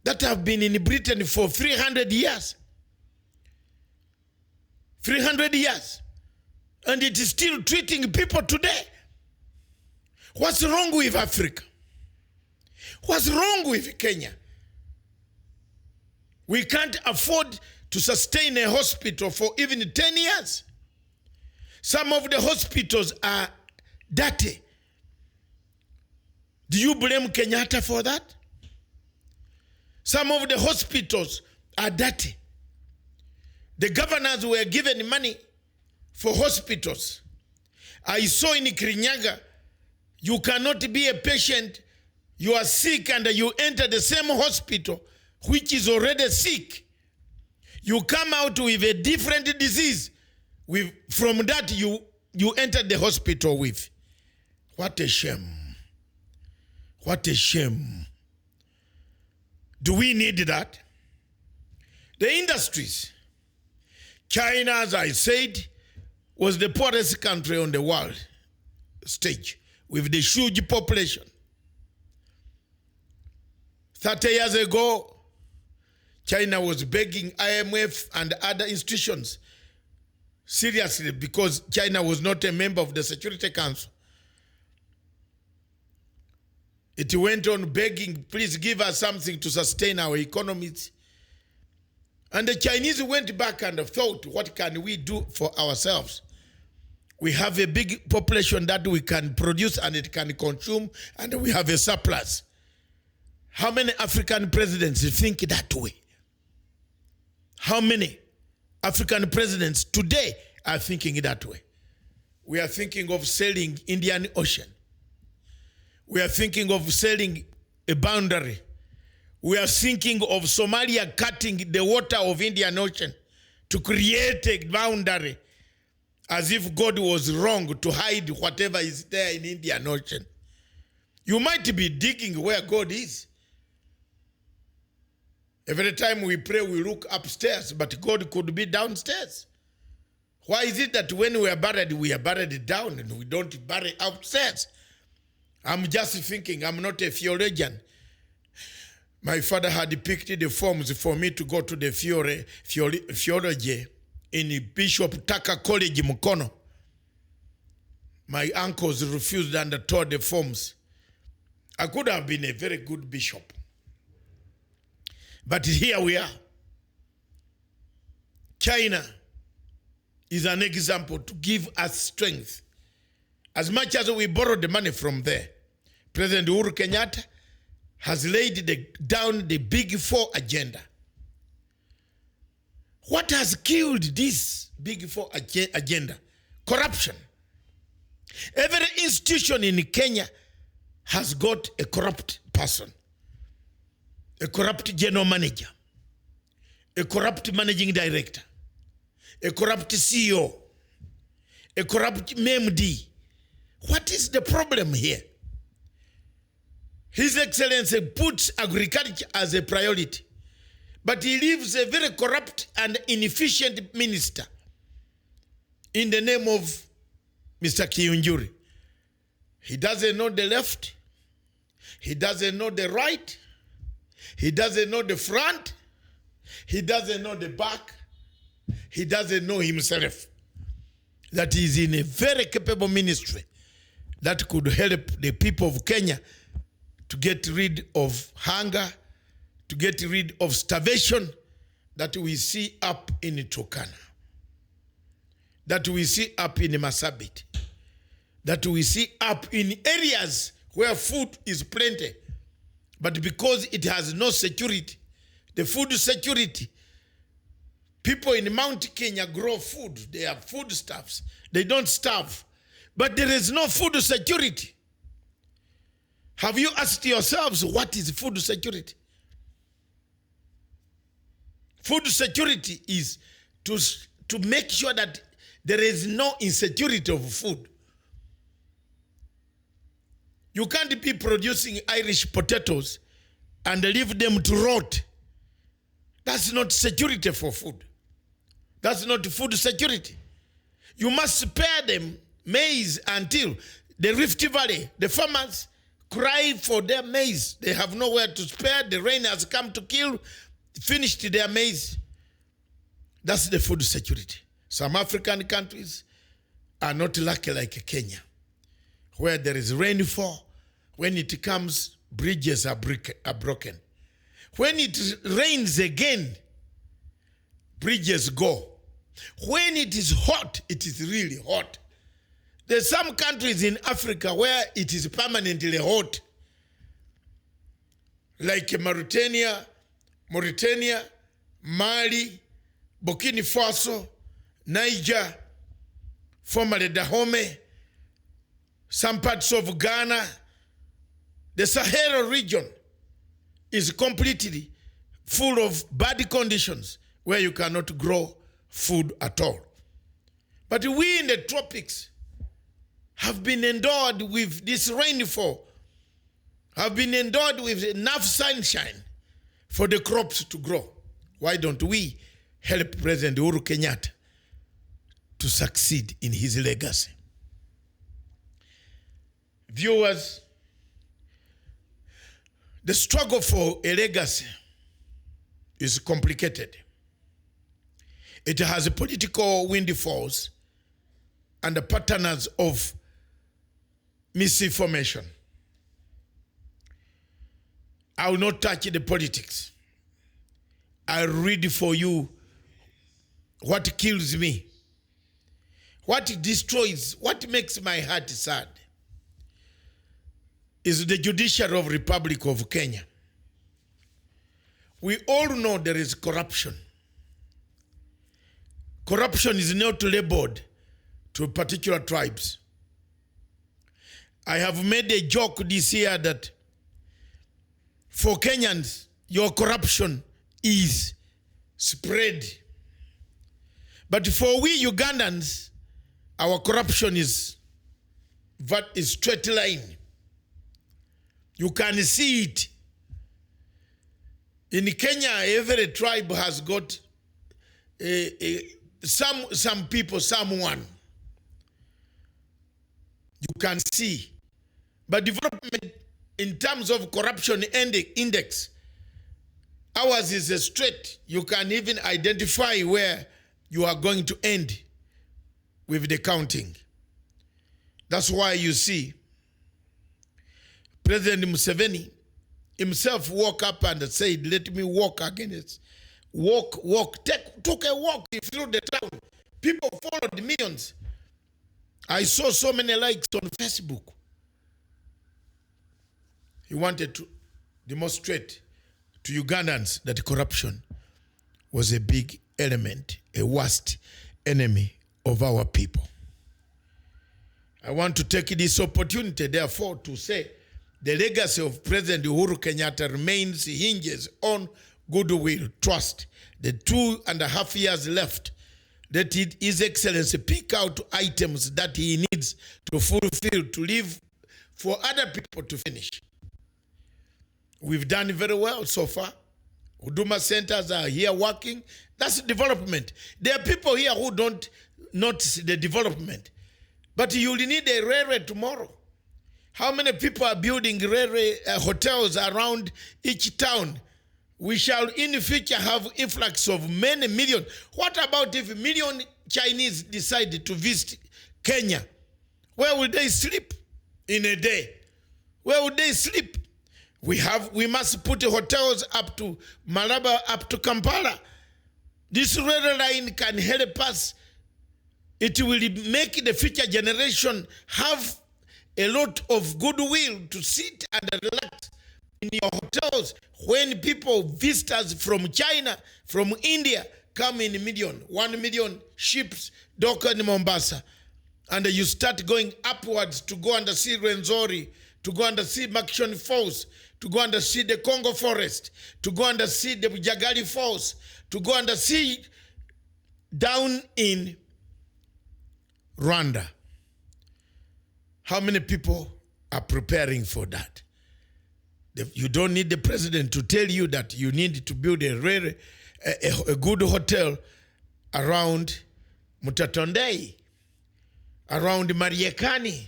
that have been in Britain for 300 years. 300 years. And it is still treating people today. What's wrong with Africa? What's wrong with Kenya? We can't afford to sustain a hospital for even 10 years. Some of the hospitals are dirty. Do you blame Kenyatta for that? Some of the hospitals are dirty. The governors were given money for hospitals. I saw in Kirinyaga, you cannot be a patient, you are sick and you enter the same hospital which is already sick. You come out with a different disease. From that you enter the hospital with. What a shame. What a shame. Do we need that? The industries. China, as I said, was the poorest country on the world stage with the huge population. 30 years ago, China was begging IMF and other institutions seriously because China was not a member of the Security Council. It went on begging, please give us something to sustain our economies. And the Chinese went back and thought, what can we do for ourselves? We have a big population that we can produce and it can consume, and we have a surplus. How many African presidents think that way? How many African presidents today are thinking that way? We are thinking of selling Indian Ocean. We are thinking of selling a boundary. We are thinking of Somalia cutting the water of Indian Ocean to create a boundary as if God was wrong to hide whatever is there in Indian Ocean. You might be digging where God is. Every time we pray, we look upstairs, but God could be downstairs. Why is it that when we are buried down and we don't bury upstairs? I'm just thinking, I'm not a theologian. My father had picked the forms for me to go to the theology in Bishop Tucker College, Mukono. My uncles refused and tore the forms. I could have been a very good bishop. But here we are. China is an example to give us strength. As much as we borrowed the money from there, President Uhuru Kenyatta has laid down the Big Four agenda. What has killed this Big Four agenda? Corruption. Every institution in Kenya has got a corrupt person, a corrupt general manager, a corrupt managing director, a corrupt CEO, a corrupt MD. What is the problem here? His Excellency puts agriculture as a priority, but he leaves a very corrupt and inefficient minister in the name of Mr. Kiyunjuri. He doesn't know the left. He doesn't know the right. He doesn't know the front. He doesn't know the back. He doesn't know himself. That he is in a very capable ministry that could help the people of Kenya to get rid of hunger, to get rid of starvation that we see up in Turkana, that we see up in Masabit, that we see up in areas where food is plenty, but because it has no security, the food security, people in Mount Kenya grow food, they have foodstuffs, they don't starve, but there is no food security. Have you asked yourselves what is food security? Food security is to make sure that there is no insecurity of food. You can't be producing Irish potatoes and leave them to rot. That's not security for food. That's not food security. You must spare them maize until the Rift Valley, the farmers cry for their maize. They have nowhere to spare. The rain has come to kill, finished their maize. That's the food security. Some African countries are not lucky like Kenya, where there is rainfall. When it comes, bridges are broken. When it rains again, bridges go. When it is hot, it is really hot. There's some countries in Africa where it is permanently hot, like Mauritania, Mali, Burkina Faso, Niger, formerly Dahomey, some parts of Ghana. The Sahara region is completely full of bad conditions where you cannot grow food at all. But we in the tropics have been endowed with this rainfall, have been endowed with enough sunshine for the crops to grow. Why don't we help President Uhuru Kenyatta to succeed in his legacy? Viewers, the struggle for a legacy is complicated. It has political windfalls and the patterns of misinformation. I will not touch the politics. I'll read for you what kills me, what destroys, what makes my heart sad is the judiciary of Republic of Kenya. We all know there is corruption. Corruption is not labeled to particular tribes. I have made a joke this year that for Kenyans, your corruption is spread. But for we Ugandans, our corruption is straight line. You can see it. In Kenya, every tribe has got some people, someone. You can see. But development in terms of corruption index, ours is straight. You can even identify where you are going to end with the counting. That's why you see President Museveni himself woke up and said, let me walk against, took a walk through the town. People followed millions. I saw so many likes on Facebook. He wanted to demonstrate to Ugandans that corruption was a big element, a worst enemy of our people. I want to take this opportunity, therefore, to say the legacy of President Uhuru Kenyatta remains, hinges on goodwill, trust. The 2.5 years left, that His Excellency pick out items that he needs to fulfill, to live for other people to finish. We've done very well so far. Huduma centers are here working. That's development. There are people here who don't notice the development. But you'll need a railway tomorrow. How many people are building railway hotels around each town? We shall in the future have influx of many million. What about if million Chinese decide to visit Kenya? Where will they sleep in a day? Where would they sleep? We must put hotels up to Malaba, up to Kampala. This rail line can help us. It will make the future generation have a lot of goodwill to sit and relax in your hotels when people, visitors from China, from India, come in 1 million ships dock in Mombasa. And you start going upwards to go and see Rwenzori, to go and see Makshoni Falls, to go and see the Congo Forest, to go and see the Jagali Falls, to go and see down in Rwanda. How many people are preparing for that? You don't need the president to tell you that you need to build a good hotel around Mutatondei, around Mariekani,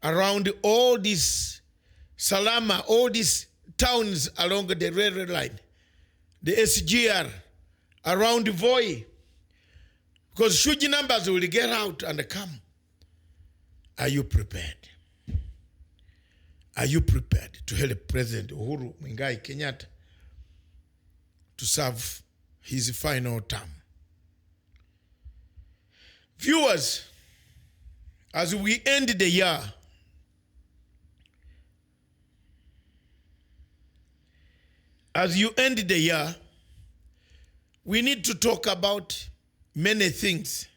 around all these Salama, all these towns along the railway line, the SGR, around Voi. Because huge numbers will get out and come. Are you prepared? Are you prepared to help President Uhuru Muigai Kenyatta to serve his final term? Viewers, as we end the year, as you end the year, we need to talk about many things.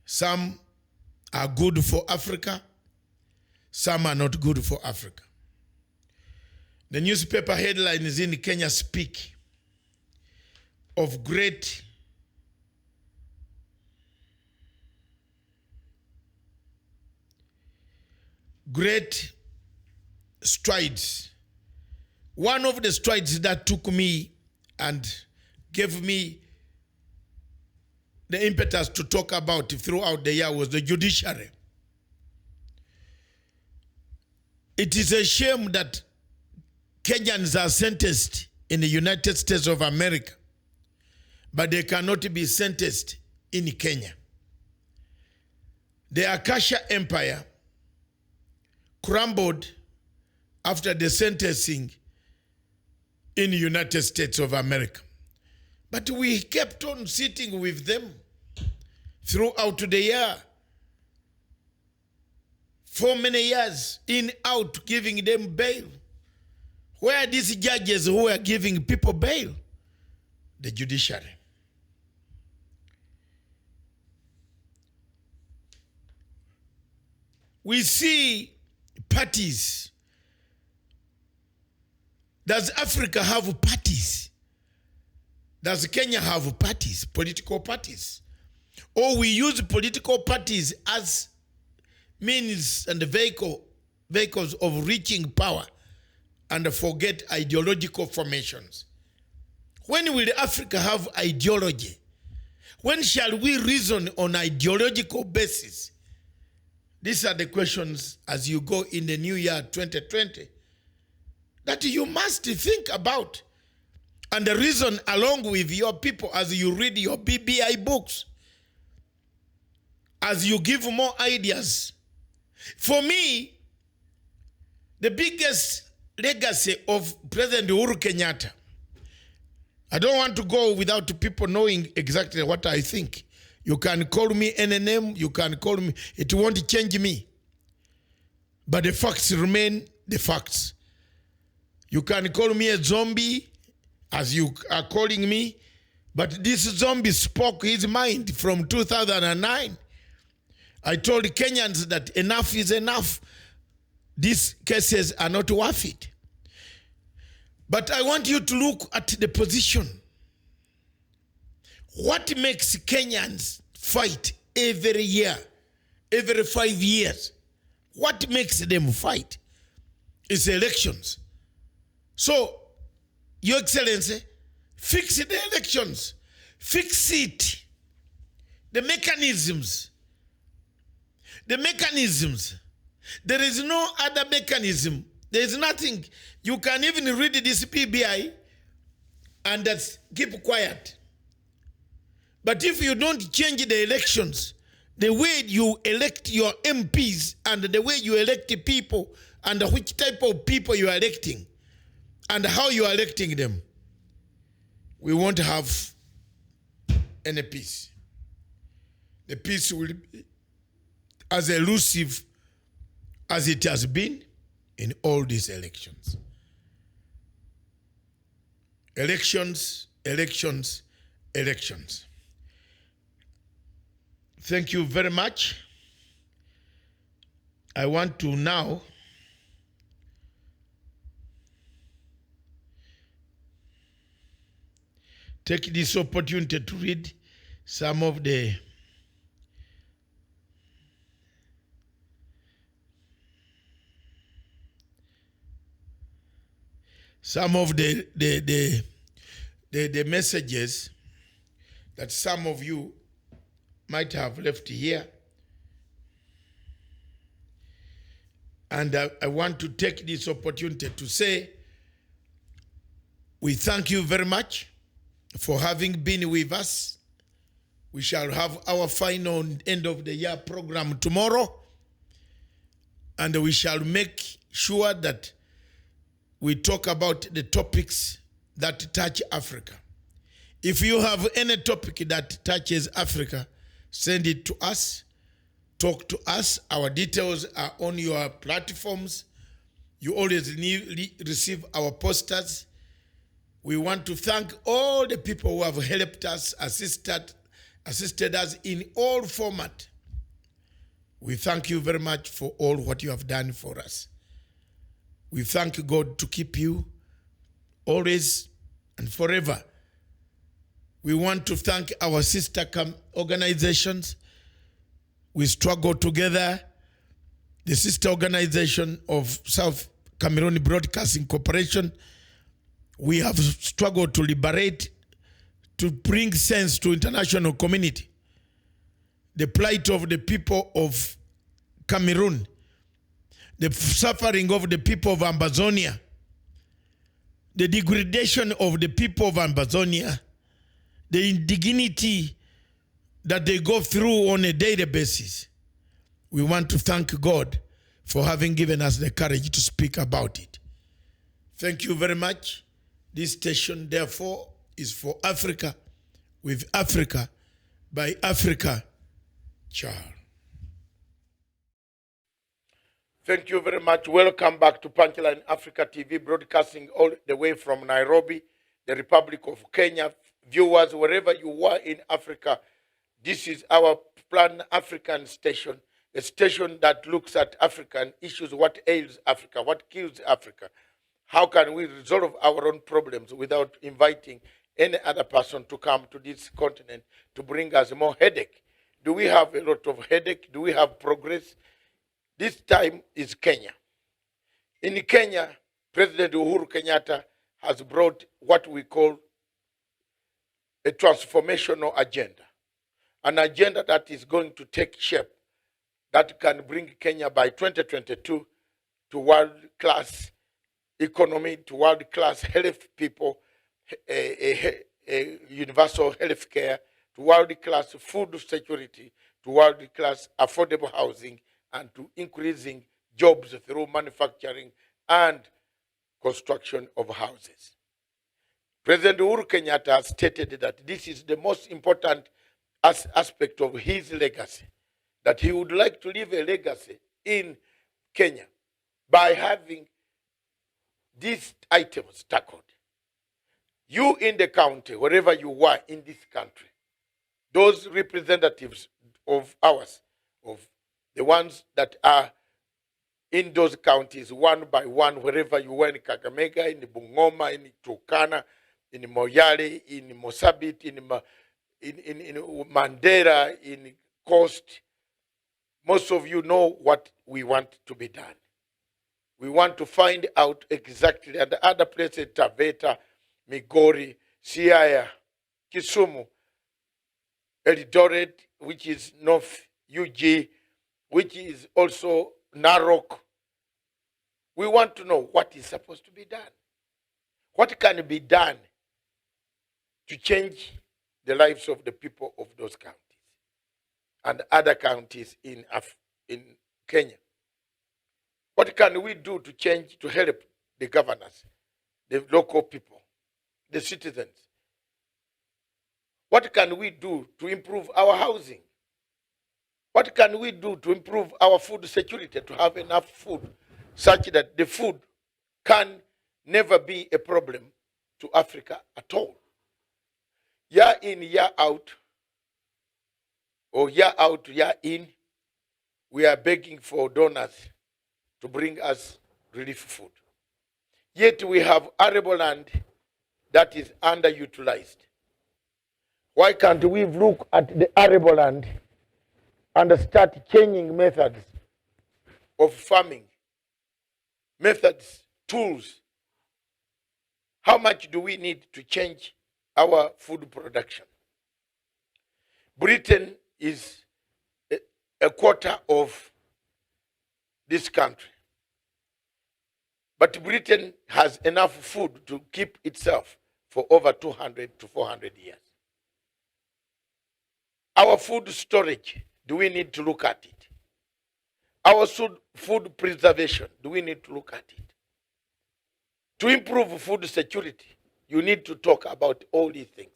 Some are good for Africa, some are not good for Africa. The newspaper headlines in Kenya speak of great strides. One of the strides that took me and gave me the impetus to talk about throughout the year was the judiciary. It is a shame that Kenyans are sentenced in the United States of America, but they cannot be sentenced in Kenya. The Akasha Empire crumbled after the sentencing in the United States of America. But we kept on sitting with them throughout the year. For many years, in, out, giving them bail. Where are these judges who are giving people bail? The judiciary. We see parties. Does Africa have parties? Does Kenya have parties, political parties? Or we use political parties as means and vehicles of reaching power and forget ideological formations? When will Africa have ideology? When shall we reason on ideological basis? These are the questions as you go in the new year 2020 that you must think about and reason along with your people as you read your BBI books, as you give more ideas. For me, the biggest legacy of President Uhuru Kenyatta, I don't want to go without people knowing exactly what I think. You can call me any name, you can call me, it won't change me. But the facts remain the facts. You can call me a zombie, as you are calling me, but this zombie spoke his mind from 2009. I told Kenyans that enough is enough. These cases are not worth it. But I want you to look at the position. What makes Kenyans fight every year, every 5 years? What makes them fight? It's elections. So, Your Excellency, fix the elections. Fix it. The mechanisms. The mechanisms. There is no other mechanism. There is nothing. You can even read this PBI and just keep quiet. But if you don't change the elections, the way you elect your MPs and the way you elect the people and which type of people you are electing and how you are electing them, we won't have any peace. The peace will be as elusive as it has been in all these elections. Elections, elections, elections. Thank you very much. I want to now take this opportunity to read some of the messages that some of you might have left here. And I want to take this opportunity to say we thank you very much for having been with us. We shall have our final end of the year program tomorrow, and we shall make sure that we talk about the topics that touch Africa. If you have any topic that touches Africa, send it to us. Talk to us. Our details are on your platforms. You always receive our posters. We want to thank all the people who have helped us, assisted us in all format. We thank you very much for all what you have done for us. We thank God to keep you always and forever. We want to thank our sister organizations. We struggle together. The sister organization of South Cameroon Broadcasting Corporation, we have struggled to liberate, to bring sense to international community. The plight of the people of Cameroon, the suffering of the people of Amazonia, the degradation of the people of Amazonia, the indignity that they go through on a daily basis. We want to thank God for having given us the courage to speak about it. Thank you very much. This station, therefore, is for Africa, with Africa, by Africa. Ciao. Thank you very much. Welcome back to Punchline Africa TV, broadcasting all the way from Nairobi, the Republic of Kenya. Viewers, wherever you are in Africa, this is our Plan African station, a station that looks at African issues, what ails Africa, what kills Africa. How can we resolve our own problems without inviting any other person to come to this continent to bring us more headache? Do we have a lot of headache? Do we have progress? This time is Kenya. In Kenya, President Uhuru Kenyatta has brought what we call a transformational agenda, an agenda that is going to take shape, that can bring Kenya by 2022 to world-class economy, to world-class health people, a universal health care, to world-class food security, to world-class affordable housing, and to increasing jobs through manufacturing and construction of houses. President Uhuru Kenyatta has stated that this is the most important aspect of his legacy, that he would like to leave a legacy in Kenya by having these items tackled. You in the county, wherever you are in this country, those representatives of ours, of the ones that are in those counties, one by one, wherever you are in Kakamega, in Bungoma, in Turkana, in Moyale, in Mosabit, in Mandera, in Coast, most of you know what we want to be done. We want to find out exactly at the other places, Taveta, Migori, Siaya, Kisumu, Eldoret, which is North UG, which is also Narok. We want to know what is supposed to be done. What can be done to change the lives of the people of those counties and other counties in Kenya? What can we do to change, to help the governors, the local people, the citizens? What can we do to improve our housing? What can we do to improve our food security, to have enough food such that the food can never be a problem to Africa at all? Year in, year out, or year out, year in, we are begging for donors to bring us relief food. Yet we have arable land that is underutilized. Why can't we look at the arable land and start changing methods of farming, methods, tools? How much do we need to change our food production? Britain is a quarter of this country. But Britain has enough food to keep itself for over 200 to 400 years. Our food storage, do we need to look at it? Our food preservation, do we need to look at it? To improve food security, you need to talk about all these things.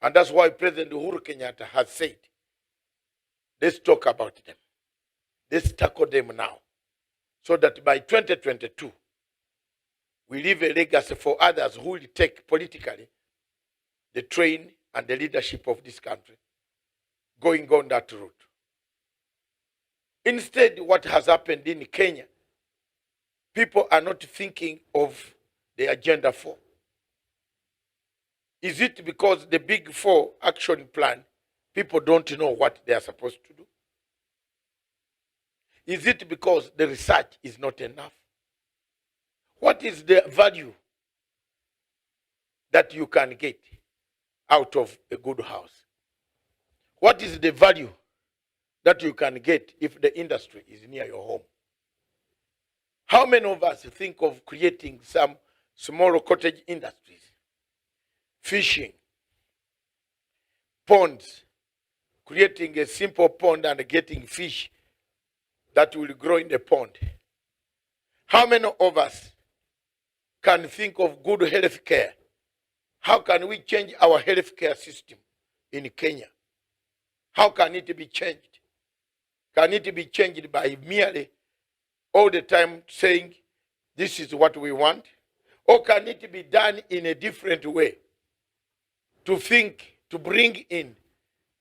And that's why President Uhuru Kenyatta has said, let's talk about them. Let's tackle them now. So that by 2022, we leave a legacy for others who will take politically the train and the leadership of this country, going on that route. Instead, what has happened in Kenya, people are not thinking of the Agenda 4. Is it because the Big Four action plan, people don't know what they are supposed to do? Is it because the research is not enough? What is the value that you can get out of a good house? What is the value that you can get if the industry is near your home? How many of us think of creating some small cottage industries, fishing, ponds, creating a simple pond and getting fish that will grow in the pond? How many of us can think of good health care? How can we change our health care system in Kenya? How can it be changed? Can it be changed by merely all the time saying, this is what we want? Or can it be done in a different way? To think, to bring in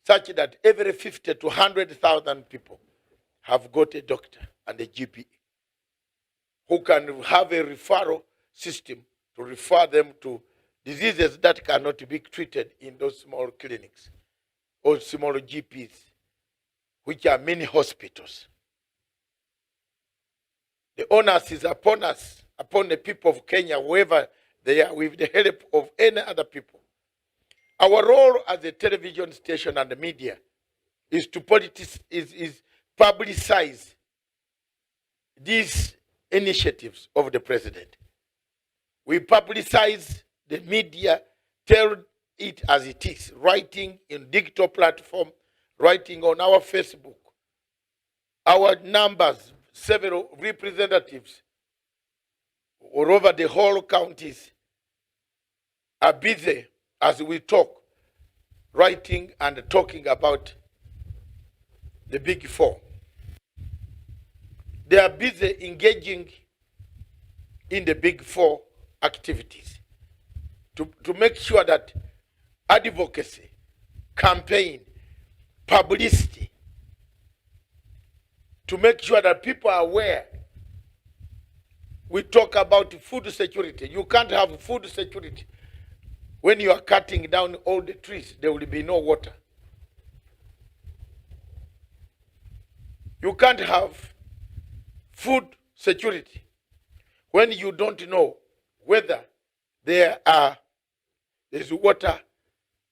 such that every 50 to 100,000 people have got a doctor and a GP who can have a referral system to refer them to diseases that cannot be treated in those small clinics or small GPs, which are many hospitals. The onus is upon us, upon the people of Kenya, wherever they are, with the help of any other people. Our role as a television station and the media is to publicize these initiatives of the president. We publicize the media, tell it as it is, writing in digital platform, writing on our Facebook. Our numbers, several representatives all over the whole counties are busy as we talk, writing and talking about the Big Four. They are busy engaging in the Big Four activities to make sure that advocacy, campaign, publicity, to make sure that people are aware. We talk about food security. You can't have food security when you are cutting down all the trees. There will be no water. You can't have food security when you don't know whether there's water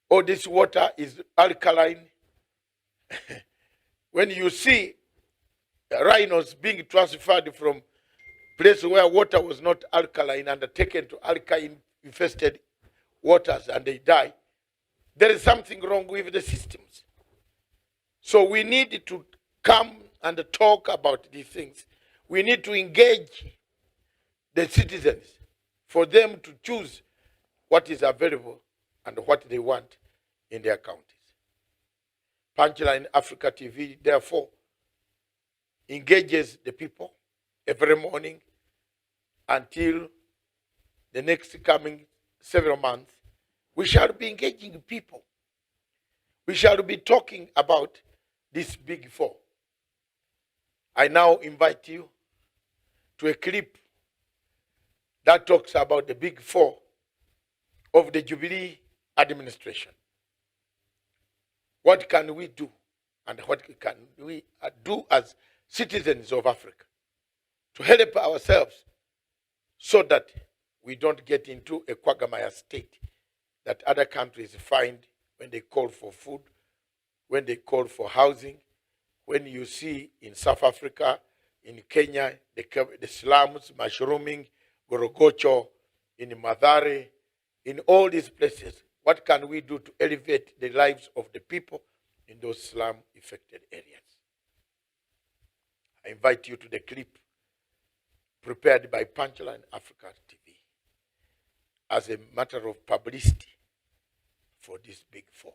or this water is alkaline. When you see rhinos being transferred from places where water was not alkaline and taken to alkaline infested waters and they die, there is something wrong with the systems. So we need to come and talk about these things. We need to engage the citizens for them to choose what is available and what they want in their counties. Punchline Africa TV, therefore, engages the people every morning until the next coming several months. We shall be engaging people. We shall be talking about this Big Four. I now invite you to a clip that talks about the Big Four of the Jubilee administration. What can we do, and what can we do as citizens of Africa to help ourselves so that we don't get into a quagmire state that other countries find when they call for food, when they call for housing, when you see in South Africa, in Kenya, the slums mushrooming, Gorogocho, in Mathare, in all these places. What can we do to elevate the lives of the people in those slum-affected areas. I invite you to the clip prepared by Punchline Africa TV as a matter of publicity for this big four.